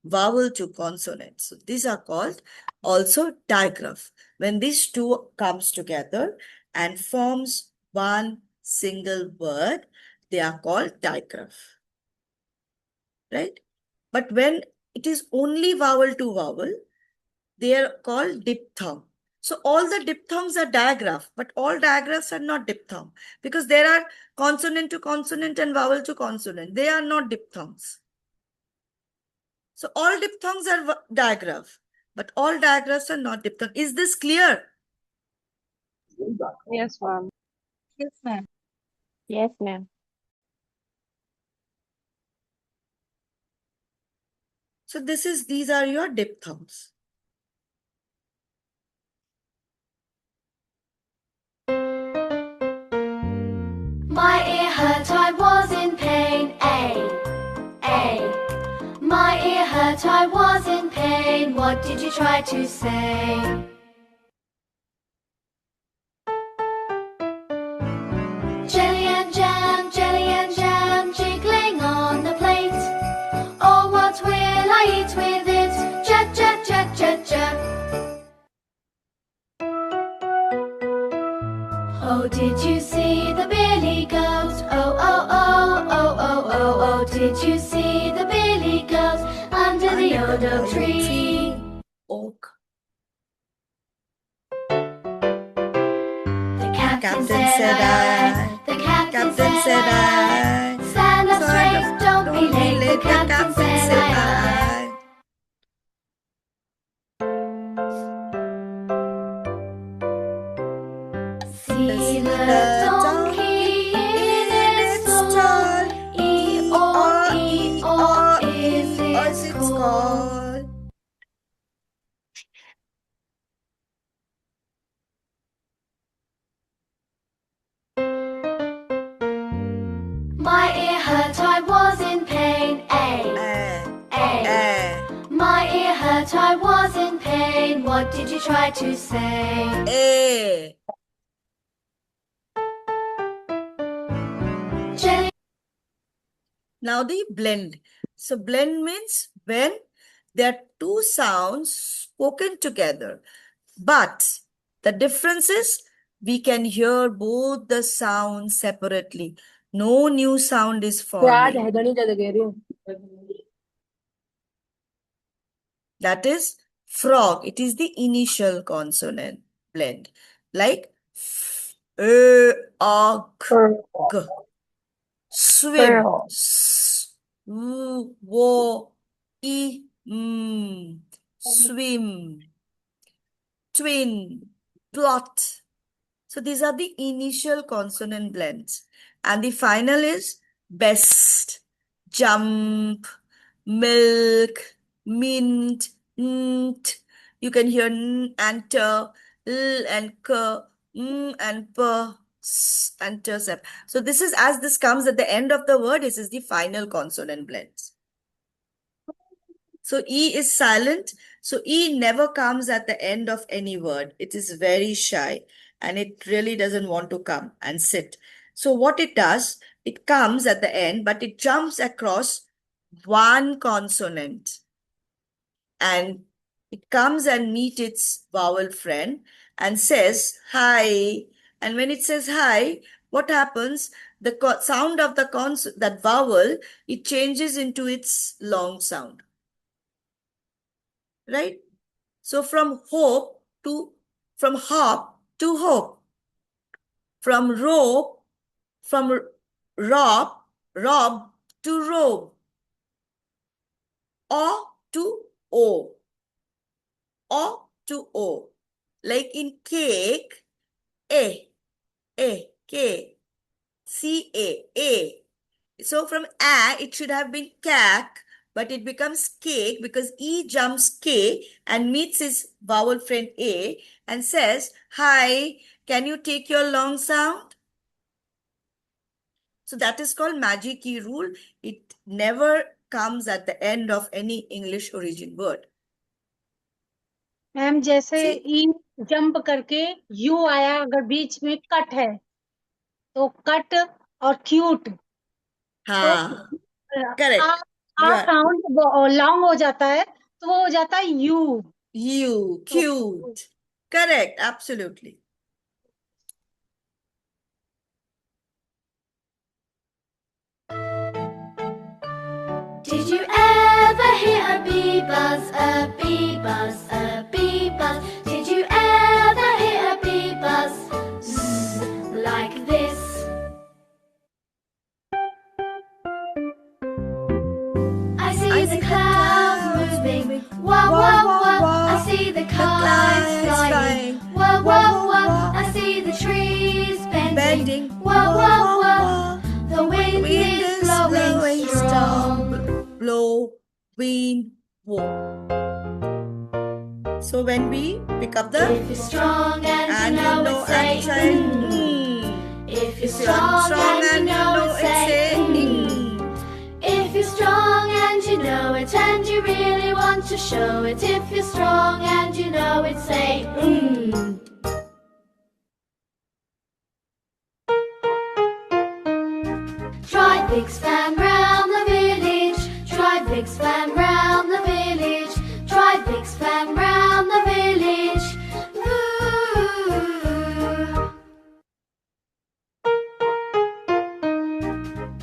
vowel to consonant. So these are called also digraph. When these two comes together and forms one single word, they are called digraph, right? But when it is only vowel to vowel, they are called diphthong. So all the diphthongs are digraph, but all digraphs are not diphthong because there are consonant to consonant and vowel to consonant. They are not diphthongs. So all diphthongs are digraph, but all digraphs are not diphthong. Is this clear? Yes, ma'am. Yes, ma'am. Yes, ma'am. So these are your diphthongs. My ear hurt, I was in pain. A. My ear hurt, I was in pain. What did you try to say? Jelly and jam, jiggling on the plate. Oh, what will I eat with it? Jut, jut, jut, jut, jut. Oh, did you see the billy goat? Oh, oh, oh, oh, oh, oh, oh. Did you see the billy goat under the old oak tree? Oak. The captain said I. The captain said I. Stand up straight, don't be late. The captain said I. See the donkey in its stall. E-O, is it called? My ear hurt, I was in pain. A. My ear hurt, I was in pain. What did you try to say? A. Jelly. Now the blend. So blend means when there are 2 sounds spoken together. But the difference is we can hear both the sounds separately. No new sound is forming. That is frog. It is the initial consonant blend. Like g. Swim. S, w, wo, I, swim. Twin, plot. So these are the initial consonant blends. And the final is best, jump, milk, mint, nt. You can hear n and t, l and k, and p, s and t, sep. So this is as this comes at the end of the word, this is the final consonant blends. So E is silent. So E never comes at the end of any word. It is very shy and it really doesn't want to come and sit. So what it does, it comes at the end, but it jumps across one consonant and it comes and meets its vowel friend and says hi. And when it says hi, what happens? The sound of the that vowel, it changes into its long sound. Right? So from hop to hope, from rope, from rob to robe, o to o, like in cake, a, k, c-a. So from a, it should have been cack, but it becomes cake because E jumps K and meets his vowel friend A and says, hi, can you take your long sound? So that is called magic key rule. It never comes at the end of any English origin word. Ma'am जैसे See? ई jump करके you आया, अगर बीच में cut है तो cut और cute, तो हाँ, correct. आ साउंड लॉन्ग हो जाता है तो वो हो जाता है you. Cute. Correct, absolutely. Did you ever hear a bee buzz, a bee buzz, a bee buzz? Did you ever hear a bee buzz? Zzz, like this. I see the clouds moving, wah wah wah. I see the kites flying, wah wah wah. I see the trees bending, wah wah wah. The wind is blowing strong. Blow, wind, blow. So when we pick up the If you're strong and you know it, say If you're strong and you know it, say If you're strong and you know it and you really want to show it, if you're strong and you know it, say Try Big Span round the village. Try Big Span round the village. Try Big Span round the village. Ooh.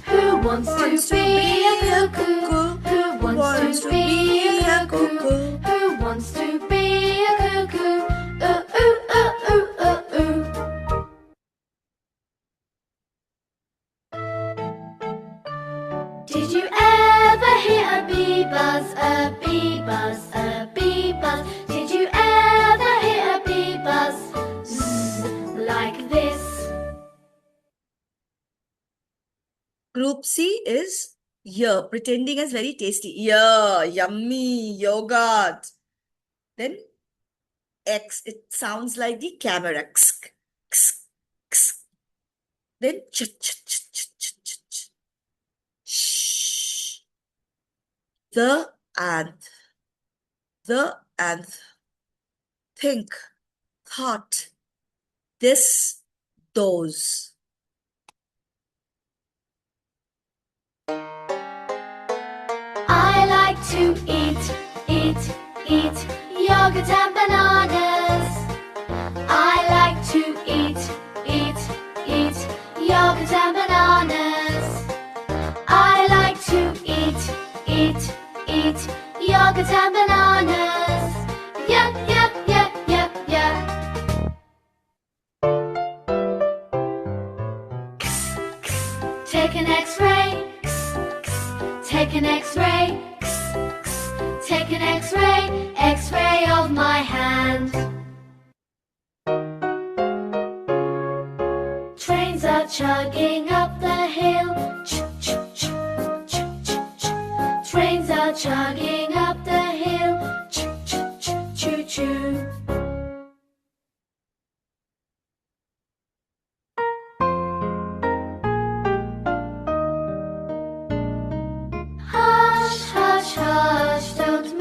Who wants to be a cuckoo? Who wants to be a cuckoo? Who wants to be a cuckoo? Ooh, ooh, ooh, ooh, ooh, ooh. Did you ever hear a bee buzz, a bee buzz, a bee buzz? Did you ever hear a bee buzz? Zzz, like this. Group C is yeah, pretending as very tasty. Yeah, yummy, yogurt. Then X, it sounds like the camera. Ksk, ksk, ksk. Then ch, ch, ch, ch, ch, ch, ch. Shh. The and think, thought, this, those. I like to eat yogurt and bananas. I like to eat yogurt and bananas. I like to eat yogurt and bananas. Yeah, yeah, yeah, yeah, yeah. Take an X-ray. Take an X-ray. Take an X-ray. X-ray of my hand. Trains are chugging up the hill. Trains are chugging up the hill. Choo-choo. Hush, hush, hush, don't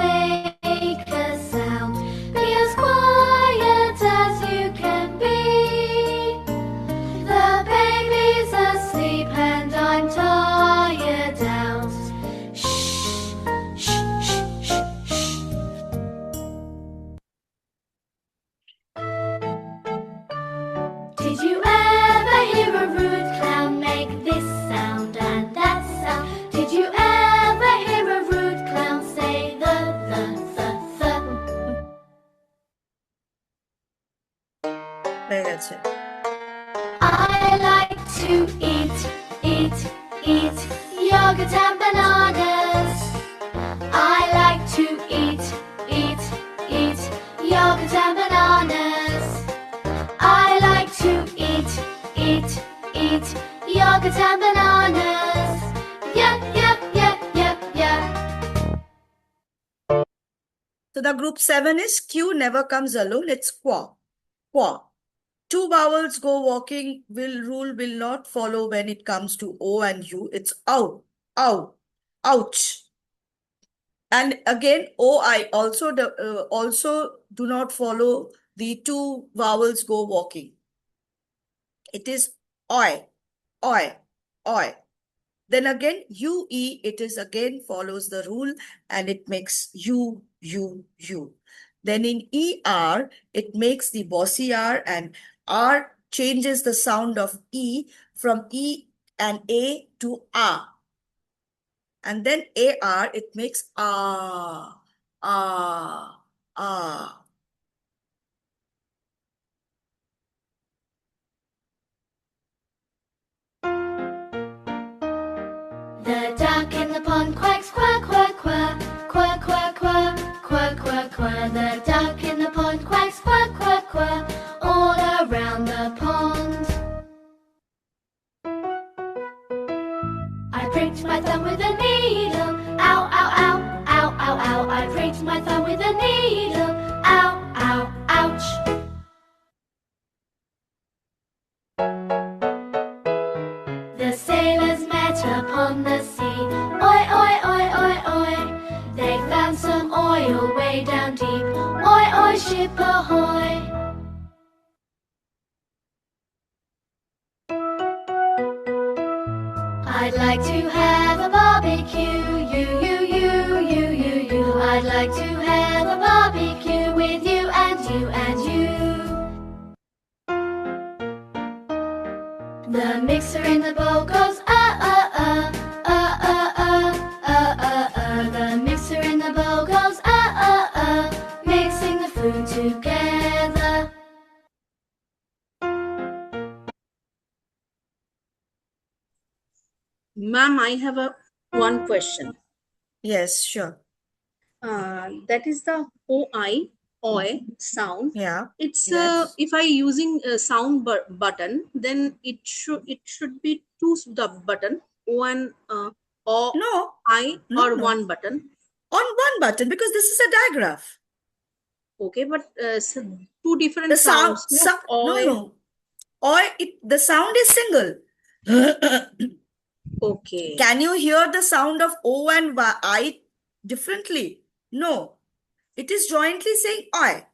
to eat yogurt and bananas. I like to eat yogurt and bananas. I like to eat yogurt and bananas. Yeah. So the group 7 is Q never comes alone. It's qua. Qua. Two vowels go walking rule will not follow when it comes to O and U. It's ow, ow, ouch. And again, OI also do not follow the two vowels go walking. It is oi, oi, oi. Then again, UE, it is again follows the rule and it makes U. Then in ER, it makes the bossy R, and R changes the sound of E from E and A to A. And then AR, it makes ah. The duck in the pond quacks, quack, quack, quack, quack, quack, quack, quack, quack, quack. The duck in the pond quacks, quack, quack, quack, all around the pond. I pricked my thumb with a needle, ow, ow, ow, ow, ow, ow. I pricked my thumb with a needle, ow, ow, ouch. The sailors met upon the sea. Oi, oi, oi, oi, oi. They found some oil way down deep. Oi, oi, ship ahoy. I'd like to have a barbecue. You. I'd like to have a barbecue with you and you and you. The mixer in the bowl goes The mixer in the bowl goes mixing the food together. Ma'am, I have one question. Yes, sure. That is the oi sound. Yeah. It's Yes. if I using a sound button, then it should be two the button, one or No. I No, or no. one button. On one button, because this is a digraph. Okay, but so two different The sound, sounds. no. The sound is single. Okay. Can you hear the sound of O and I differently? No. It is jointly saying I.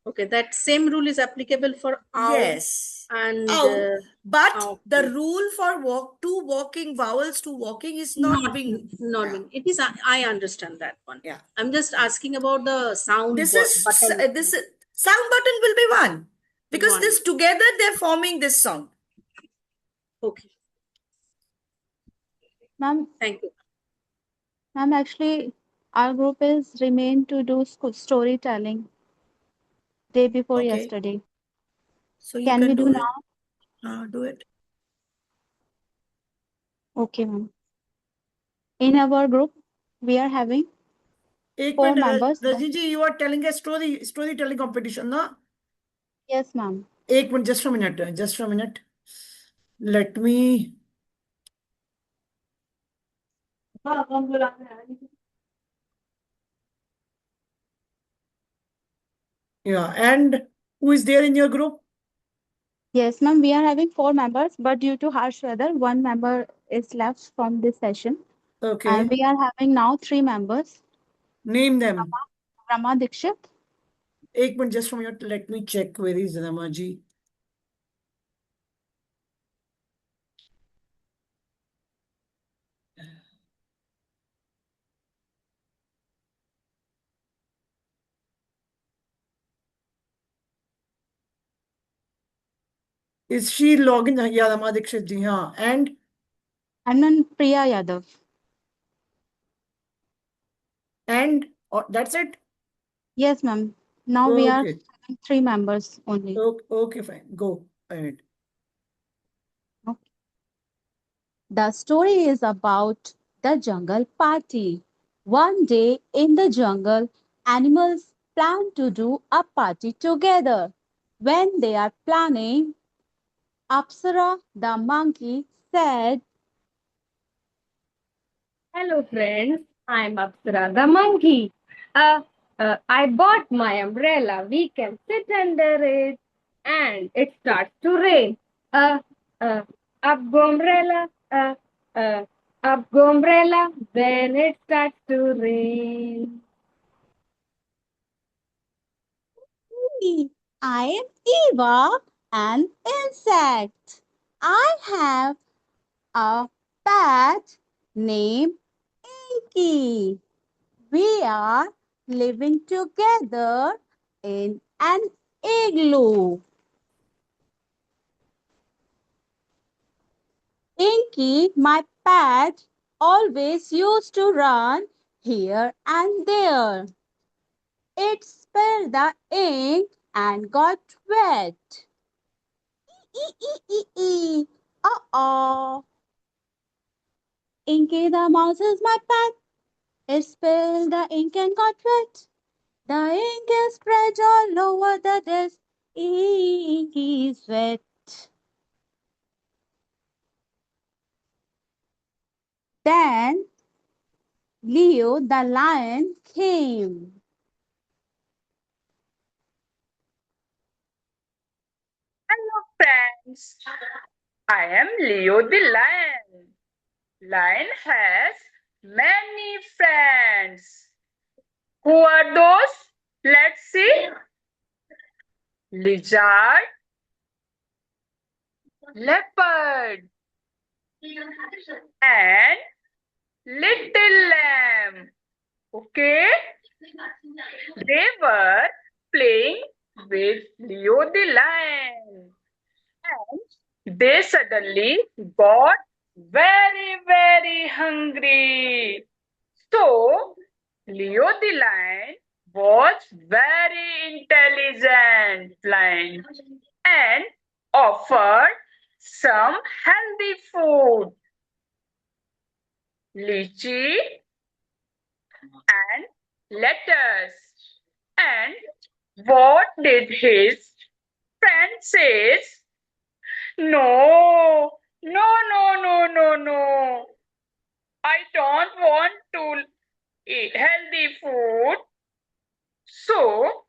Okay, that same rule is applicable for ow. Yes. And Ow. But okay. the rule for vowels to walking is not being. It is. I understand that one. Yeah. I'm just asking about the sound This button. is sound button will be one, because One. this together they're forming this sound. Okay. Ma'am, Thank you. ma'am, actually, our group is remained to do storytelling day before Okay. yesterday. So you Can we do it. now? Do it. Okay, ma'am. In our group, we are having एक 4 minute members. Rajni ji, you are telling a storytelling competition, ना? Yes, ma'am. एक minute, just a minute. Let me. Yeah, and who is there in your group? Yes, ma'am. We are having 4 members, but due to harsh weather, 1 member is left from this session. Okay. And we are having now 3 members. Name them. Rama Dikshit. एक minute, just a minute. Let me check where is Rama ji. Is she logging? Yeah, Rama Dikshit ji, हाँ. And then Priya Yadav. that's it? Yes, ma'am. Now we are Okay. having 3 members only. Okay, fine. Go ahead. Okay. The story is about the jungle party. One day in the jungle, animals plan to do a party together. When they are planning, Apsara the monkey said, Hello friends, I'm Apsara the monkey. I bought my umbrella. We can sit under it and it starts to rain. Uh, up go umbrella, up go umbrella when it starts to rain. I am Eva, an insect. I have a pet named Inky. We are living together in an igloo. Inky, my pet, always used to run here and there. It spilled the ink and got wet. Ee. Uh-oh. Inky the mouse is my pet. It spilled the ink and got wet. The ink is spread all over the desk. Inky is wet. Then Leo the lion came. Hello, friends. I am Leo the lion. Lion has many friends. Who are those? Let's see. Lizard, leopard, and little lamb. Okay? They were playing with Leo the lion. And they suddenly got very, very hungry. So, Leo the lion was very intelligent lion and offered some healthy food. Lychee and lettuce. And what did his friend say? No, no. I don't want to eat healthy food. So,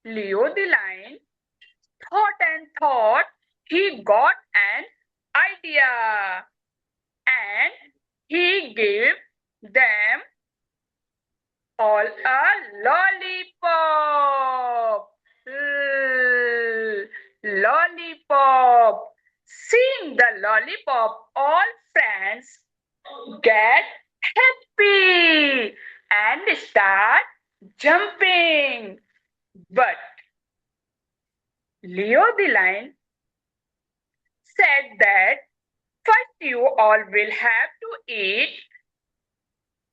Leo the lion thought. He got an idea. And he gave them all a lollipop. Lollipop. Seeing the lollipop, all friends get happy and start jumping. But Leo the lion said that first you all will have to eat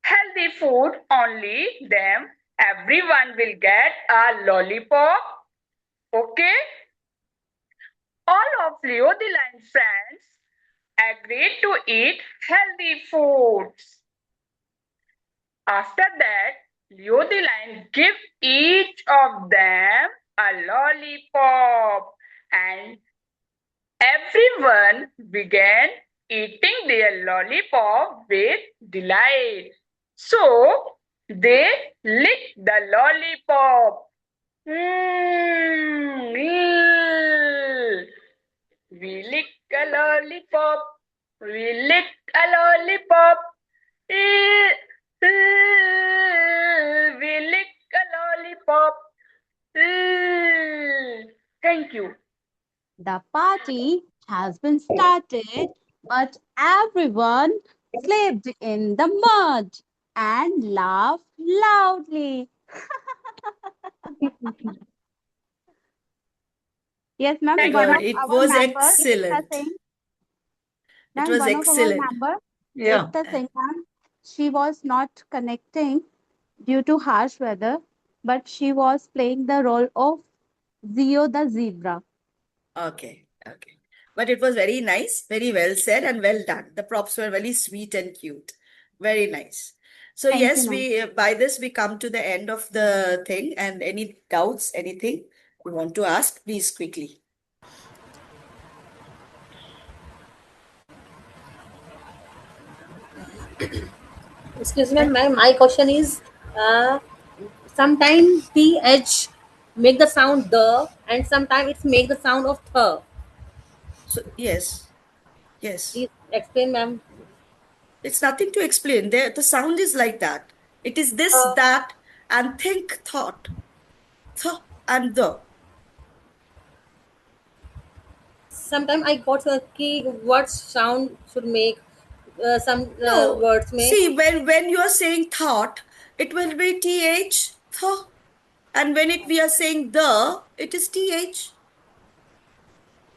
healthy food, only then everyone will get a lollipop. Okay? All of Leo the lion friends agreed to eat healthy foods. After that, Leo the lion gave each of them a lollipop and everyone began eating their lollipop with delight. So, they licked the lollipop. We lick a lollipop. We lick a lollipop. We lick a lollipop. Thank you. The party has been started, but everyone slipped in the mud and laughed loudly. Yes, ma'am. My One God, of it our was member, excellent. Ekta Singh, It ma'am, was one of our excellent. member, Yeah. Ekta Singh, ma'am, she was not connecting due to harsh weather, but she was playing the role of Zio the zebra. Okay. but it was very nice, very well said and well done. The props were very sweet and cute. Very nice. So Thank you, yes, ma'am. by this we come to the end of the thing. And any doubts, anything you want to ask, please quickly. Excuse me, ma'am. My question is, sometimes th make the sound the, and sometimes it's make the sound of th. So yes. Please explain, ma'am. It's nothing to explain. The sound is like that. It is this, that, and think, thought. Th and the. Sometimes I got key what sound should make some No, words make. see, when you are saying thought, it will be th, th. And when we are saying the, it is th.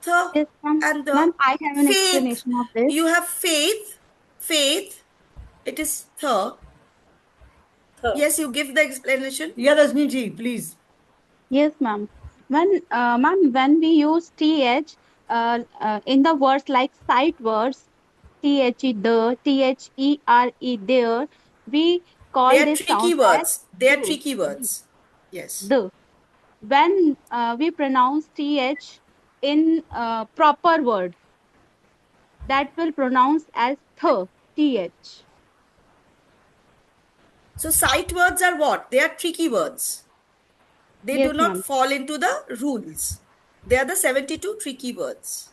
The Yes, ma'am. and the. Ma'am, I have an Faith. explanation of this. You have faith. Faith. It is the. Yes, you give the explanation. Yeah, Rajni ji, please. Yes, ma'am. Ma'am, when we use th in the words like sight words, the, there, we call They are this tricky sound words. as They are the. tricky words. Yes. The. When we pronounce th in proper word, that will pronounce as th. So sight words are what? They are tricky words. They Yes, do not ma'am. fall into the rules. They are the 72 tricky words.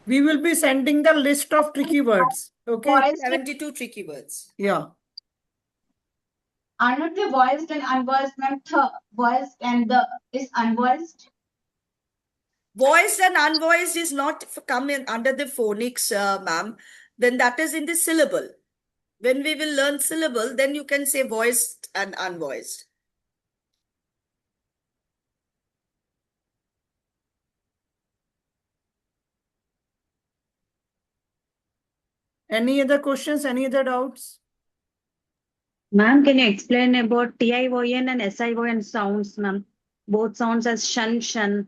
We will be sending the list of tricky words. Okay. Voiced, 72 tricky words. Yeah. are not they voiced and unvoiced, ma'am? Voiced and the is unvoiced. Voiced and unvoiced is not come in under the phonics, ma'am. Then that is in the syllable. When we will learn syllable, then you can say voiced and unvoiced. Any other questions? Any other doubts? Ma'am, can you explain about TION and SION sounds, ma'am? Both sounds as shun, shun.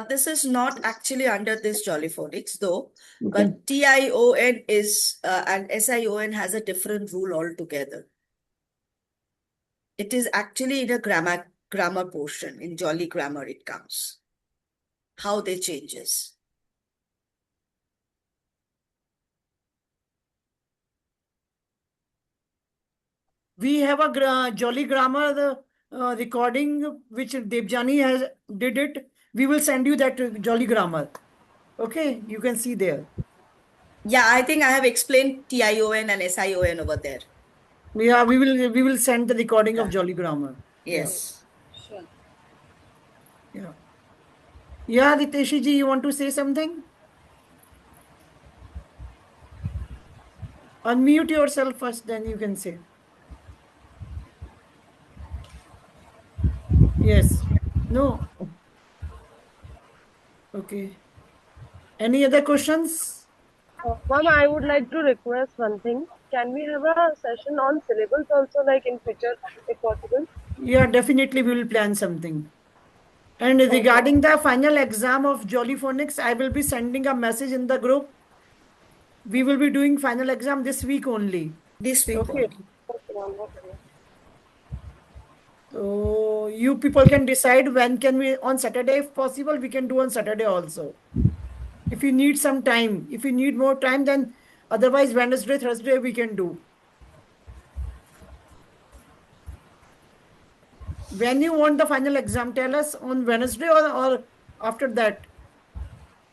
This is not actually under this Jollyphonics though, but TION is and SION has a different rule altogether. It is actually in a grammar portion. In Jolly grammar it comes. How they changes. We have a Jolly Grammar recording which Debjani has did it. We will send you that Jolly Grammar. Okay, you can see there. Yeah, I think I have explained TION and SION over there. Yeah, we will send the recording of Jolly Grammar. Yes. Sure. Yeah. Yeah, Riteshi ji, you want to say something? Unmute yourself first, then you can say. Yes. No. Okay. Any other questions? Ma'am, I would like to request one thing. Can we have a session on syllables also, like in future, if possible? Yeah, definitely we will plan something. And regarding the final exam of Jollyphonics, I will be sending a message in the group. We will be doing final exam this week only. This week Okay. Okay. So you people can decide when can we, on Saturday if possible, we can do on Saturday also. If you need some time, if you need more time, then otherwise Wednesday, Thursday we can do. When you want the final exam, tell us on Wednesday or after that.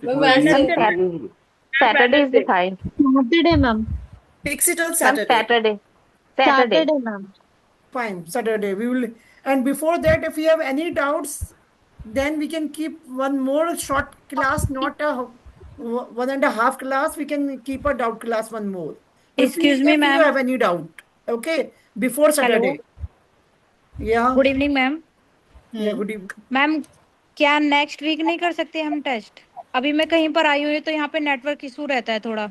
Saturday is the time. Saturday, ma'am. Fix it on Ma'am, Saturday. Saturday. ma'am. Fine, Saturday. We will, and before that, if you have any doubts, then we can keep one more short class, not a 1.5 class. We can keep a doubt class one more. Excuse me, if ma'am. you have any doubt, okay, before Saturday. Yeah. Good evening ma'am. Yeah, good evening. Ma'am क्या next week नहीं कर सकते हम test? अभी मैं कहीं पर आई हुई तो यहाँ पे नेटवर्क इशू रहता है थोड़ा।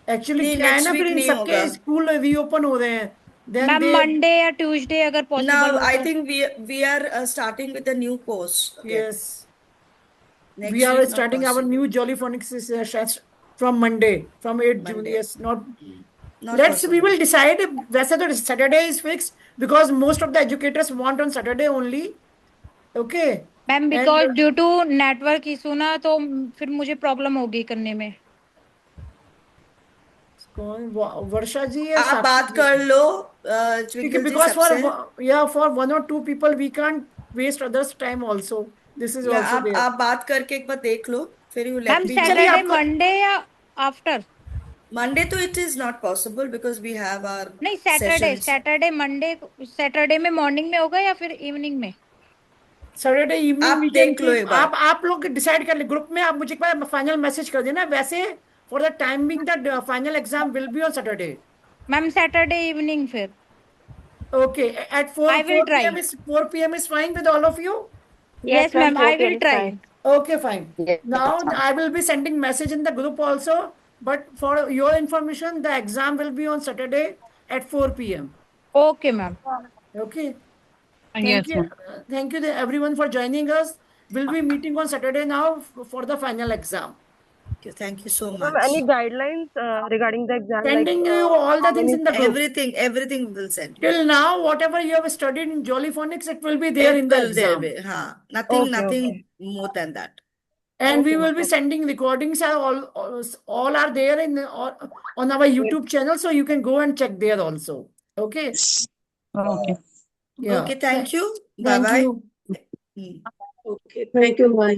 एक्चुअली नहीं, क्या है next ना, week फिर इन नहीं सबके होगा। स्कूल रीओपन हो रहे हैं, Then मैम they, मंडे या ट्यूसडे अगर पॉसिबल Now, हो I तो think we are starting with a new course. Okay. yes, Next we are week, not starting our possible. new Jolly Phonics session from Monday, from 8 June. Monday. Yes, not. Not We possible. will decide. वैसे तो Saturday is fixed because most of the educators want on Saturday only. Okay. Ma'am And because due to network issue ना तो फिर मुझे problem होगी करने में। कौन वर्षा जी या आप साक्षी बात जी? कर लो ठीक है, ट्विंकल जी because सबसे। for 1 or 2 people we can't waste others time also. This is या also there. आप बात करके एक बार देख लो, फिर you let ma'am me know. चलिए सैटरडे आपको मंडे या आफ्टर? Monday तो it is not possible because we have our नहीं Saturday sessions. Saturday Monday Saturday में मॉर्निंग में होगा या फिर इवनिंग में? सैटरडे इवनिंग आप वी कैन देख लो एक बार। आप लोग डिसाइड कर ले ग्रुप में, आप मुझे एक बार फाइनल मैसेज कर देना। वैसे for the timing the final exam will be on Saturday. Ma'am Saturday evening फिर। Okay, at 4 I will 4 p.m. try. is 4 p.m. is fine with all of you? Yes, ma'am, I will try. Okay, fine. Yes, Now ma'am. I will be sending message in the group also, but for your information, the exam will be on Saturday at 4 p.m. Okay, ma'am. Okay. Yes, Thank you. ma'am. Thank you everyone for joining us. We'll be meeting on Saturday now for the final exam. Okay, thank you so Ma'am, much. any guidelines regarding the exam? Sending you all the how things many in the group. Everything we will send you. Till now, whatever you have studied in Jolly Phonics, it will be there It in the will there exam. be. Nothing Okay. more than that. And we Okay, will be okay. sending recordings are all are there in on our YouTube channel, so you can go and check there also. Okay. Okay. Yeah. Okay, thank you. Thank Bye-bye. you. Hmm. Okay, thank you. Bye.